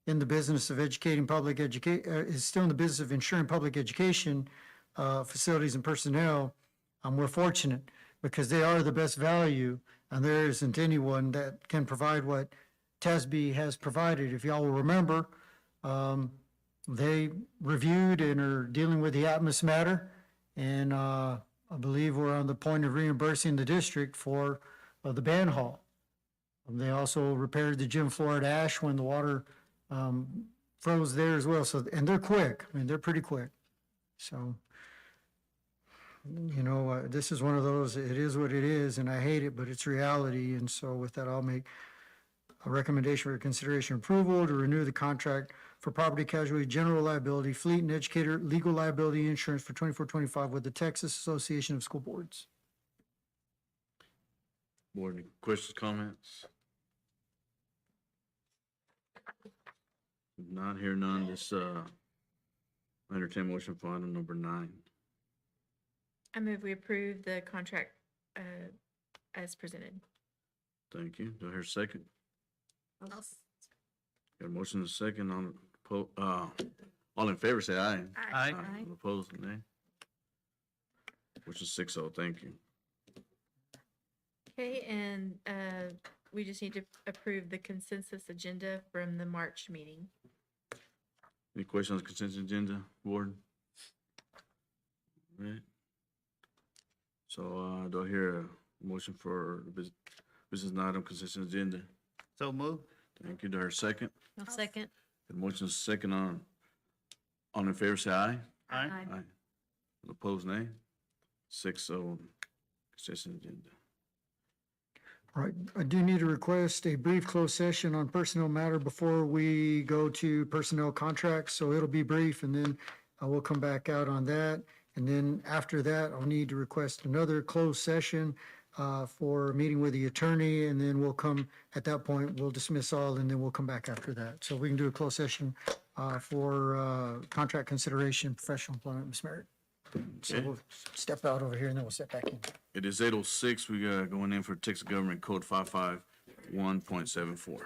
in the business of educating public is still in the business of ensuring public education facilities and personnel, we're fortunate because they are the best value, and there isn't anyone that can provide what TASB has provided. If y'all will remember, they reviewed and are dealing with the Atmos matter, and I believe we're on the point of reimbursing the district for the band hall. They also repaired the gym floor at Ash when the water froze there as well. So, and they're quick. I mean, they're pretty quick. So, you know, this is one of those, it is what it is, and I hate it, but it's reality. And so with that, I'll make a recommendation for consideration approval to renew the contract for property casualty, general liability, fleet and educator, legal liability insurance for 24-25 with the Texas Association of School Boards. Board, any questions, comments? Not hear none, this, entertain motion for item number 9. I move we approve the contract as presented. Thank you. Do I hear a second? Got a motion and a second on, all in favor, say aye. Aye. All opposed, nay. Which is 6-0, thank you. Okay, and we just need to approve the consensus agenda from the March meeting. Any questions on the consent agenda, board? Right. So, do I hear a motion for business item consistent agenda? So moved. Thank you. Do I hear a second? I'll second. The motion is second on, all in favor, say aye. Aye. Aye. Opposed, nay. 6-0, consistent agenda. All right, I do need to request a brief closed session on personnel matter before we go to personnel contracts. So it'll be brief, and then I will come back out on that. And then after that, I'll need to request another closed session for a meeting with the attorney, and then we'll come, at that point, we'll dismiss all, and then we'll come back after that. So we can do a closed session for contract consideration, professional employment, Ms. Merritt. So Okay. we'll step out over here, and then we'll step back in. It is 8:06. We got going in for Texas Government Code 551.74.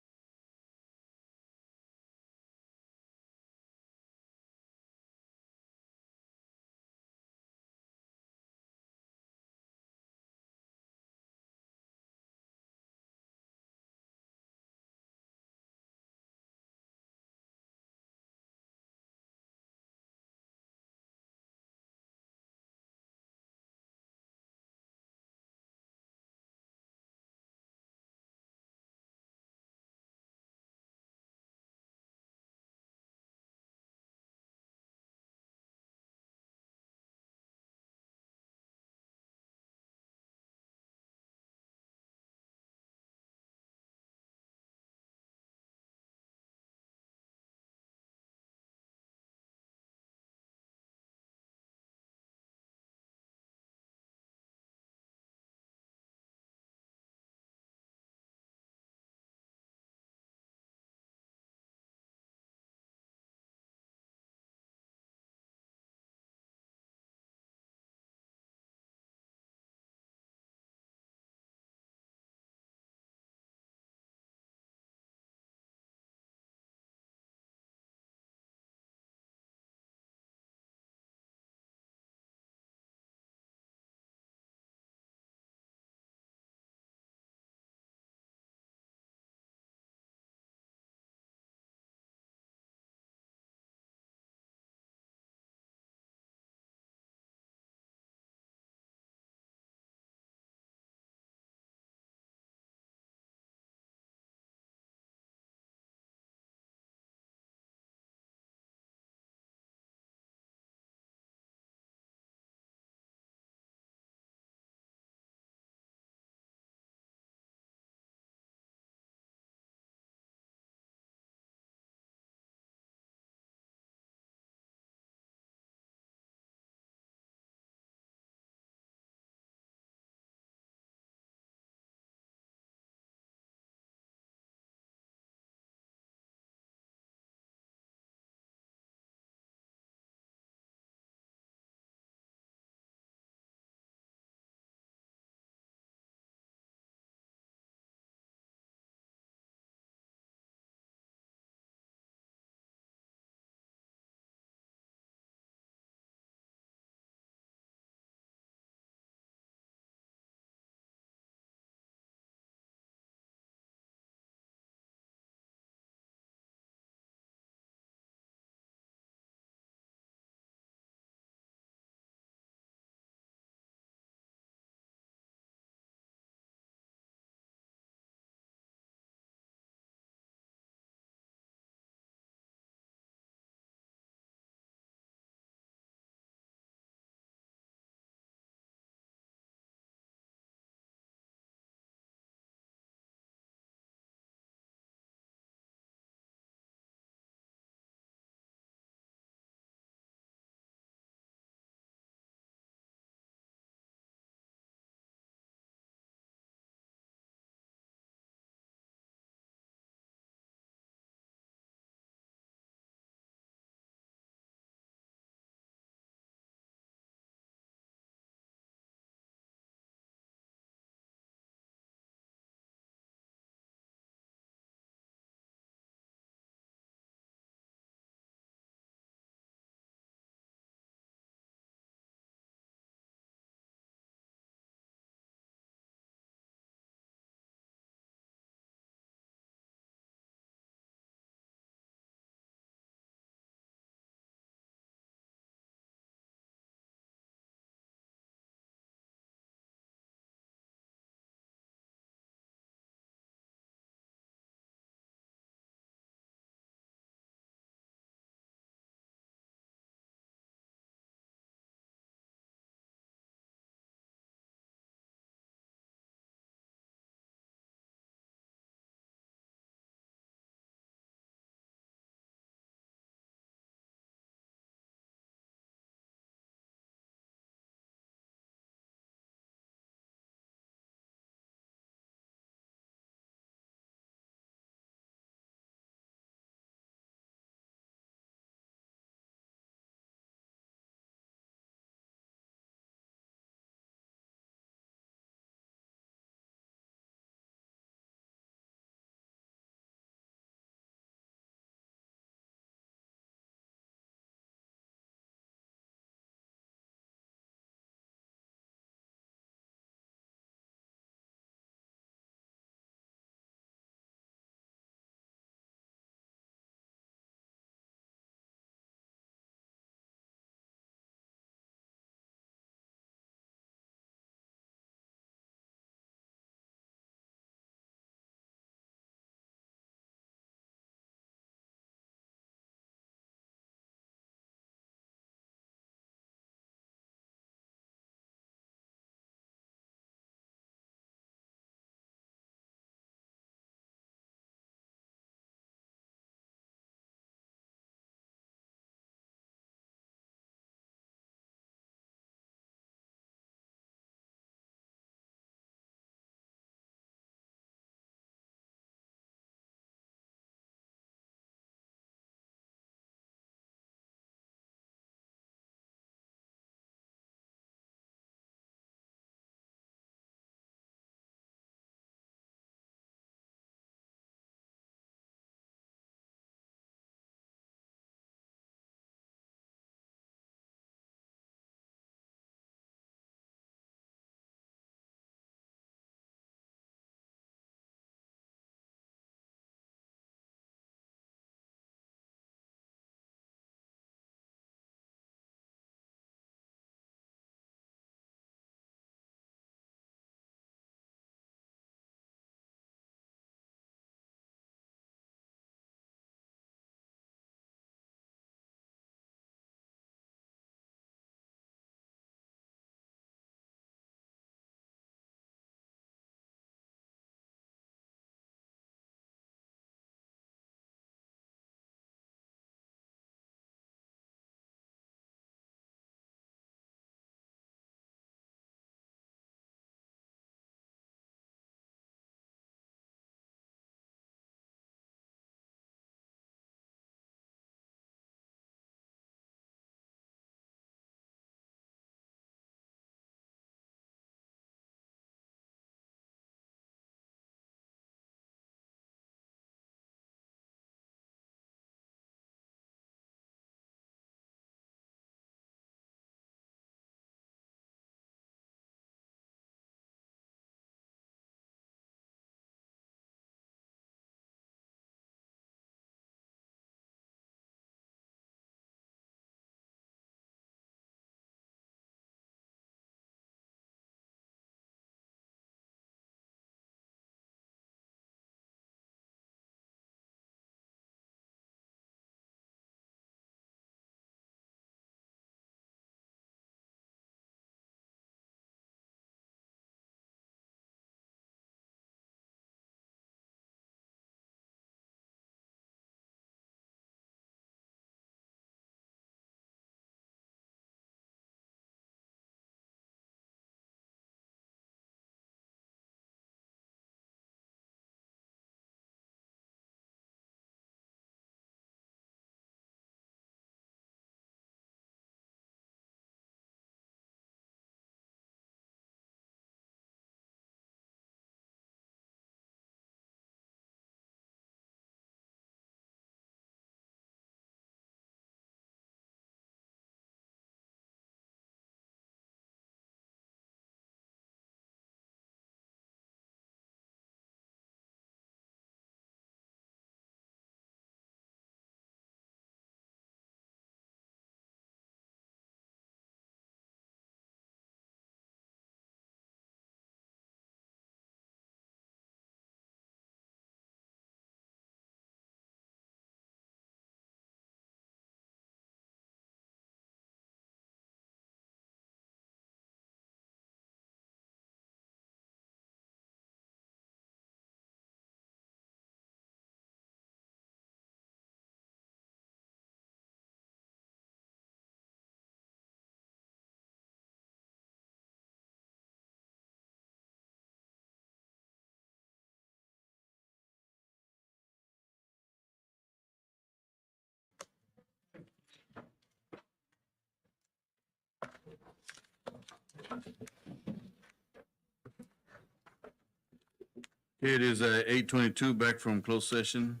It is 8:22, back from closed session.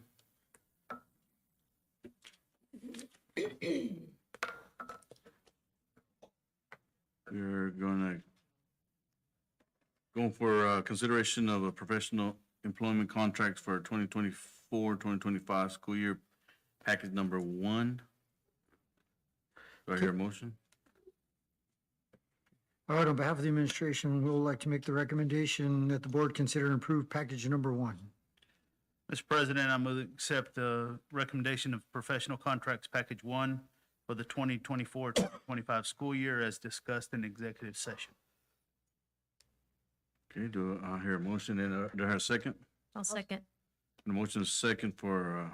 We're going for consideration of a professional employment contract for 2024-2025 school year, package number 1. Do I hear a motion? All right, on behalf of the administration, we would like to make the recommendation that the board consider and approve package number 1. Mr. President, I move to accept the recommendation of professional contracts package 1 for the 2024-2025 school year as discussed in executive session. Okay, do I hear a motion and do I hear a second? I'll second. The motion is second for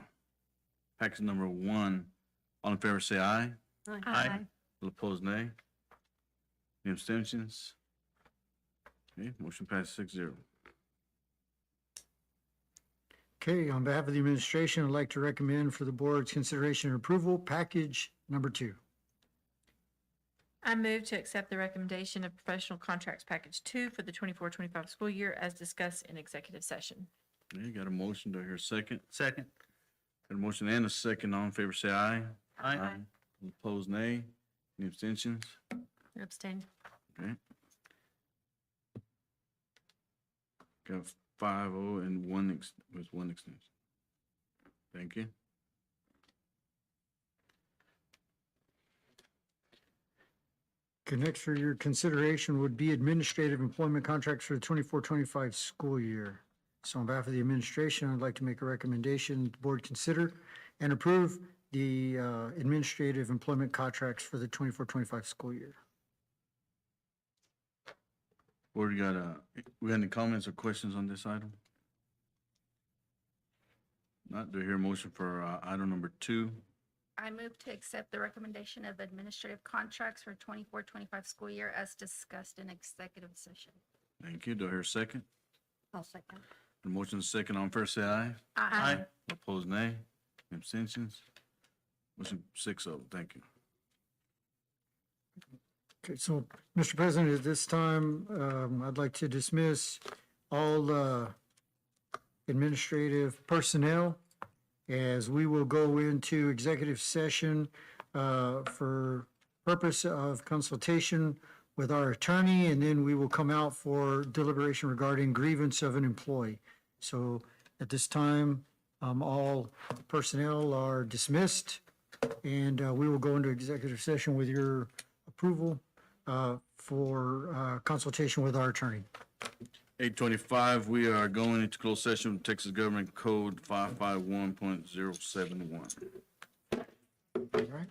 package number 1. All in favor, say aye. Aye. All opposed, nay. Any abstentions? Okay, motion passes 6-0. Okay, on behalf of the administration, I'd like to recommend for the board's consideration and approval, package number 2. I move to accept the recommendation of professional contracts package 2 for the 24-25 school year as discussed in executive session. Okay, got a motion, do I hear a second? Second. Got a motion and a second, all in favor, say aye. Aye. All opposed, nay. Any abstentions? Abstain. Okay. Got 5-0 and one extension. Thank you. Okay, next for your consideration would be administrative employment contracts for the 24-25 school year. So on behalf of the administration, I'd like to make a recommendation the board consider and approve the administrative employment contracts for the 24-25 school year. Board, we got any comments or questions on this item? Not, do I hear a motion for item number 2? I move to accept the recommendation of administrative contracts for 24-25 school year as discussed in executive session. Thank you. Do I hear a second? I'll second. The motion is second, all in favor, say aye. Aye. Opposed, nay. Abstentions? Motion 6-0, thank you. Okay, so, Mr. President, at this time, I'd like to dismiss all administrative personnel as we will go into executive session for purpose of consultation with our attorney, and then we will come out for deliberation regarding grievance of an employee. So at this time, all personnel are dismissed, and we will go into executive session with your approval for consultation with our attorney. 8:25, we are going into closed session with Texas Government Code 551.071. All right.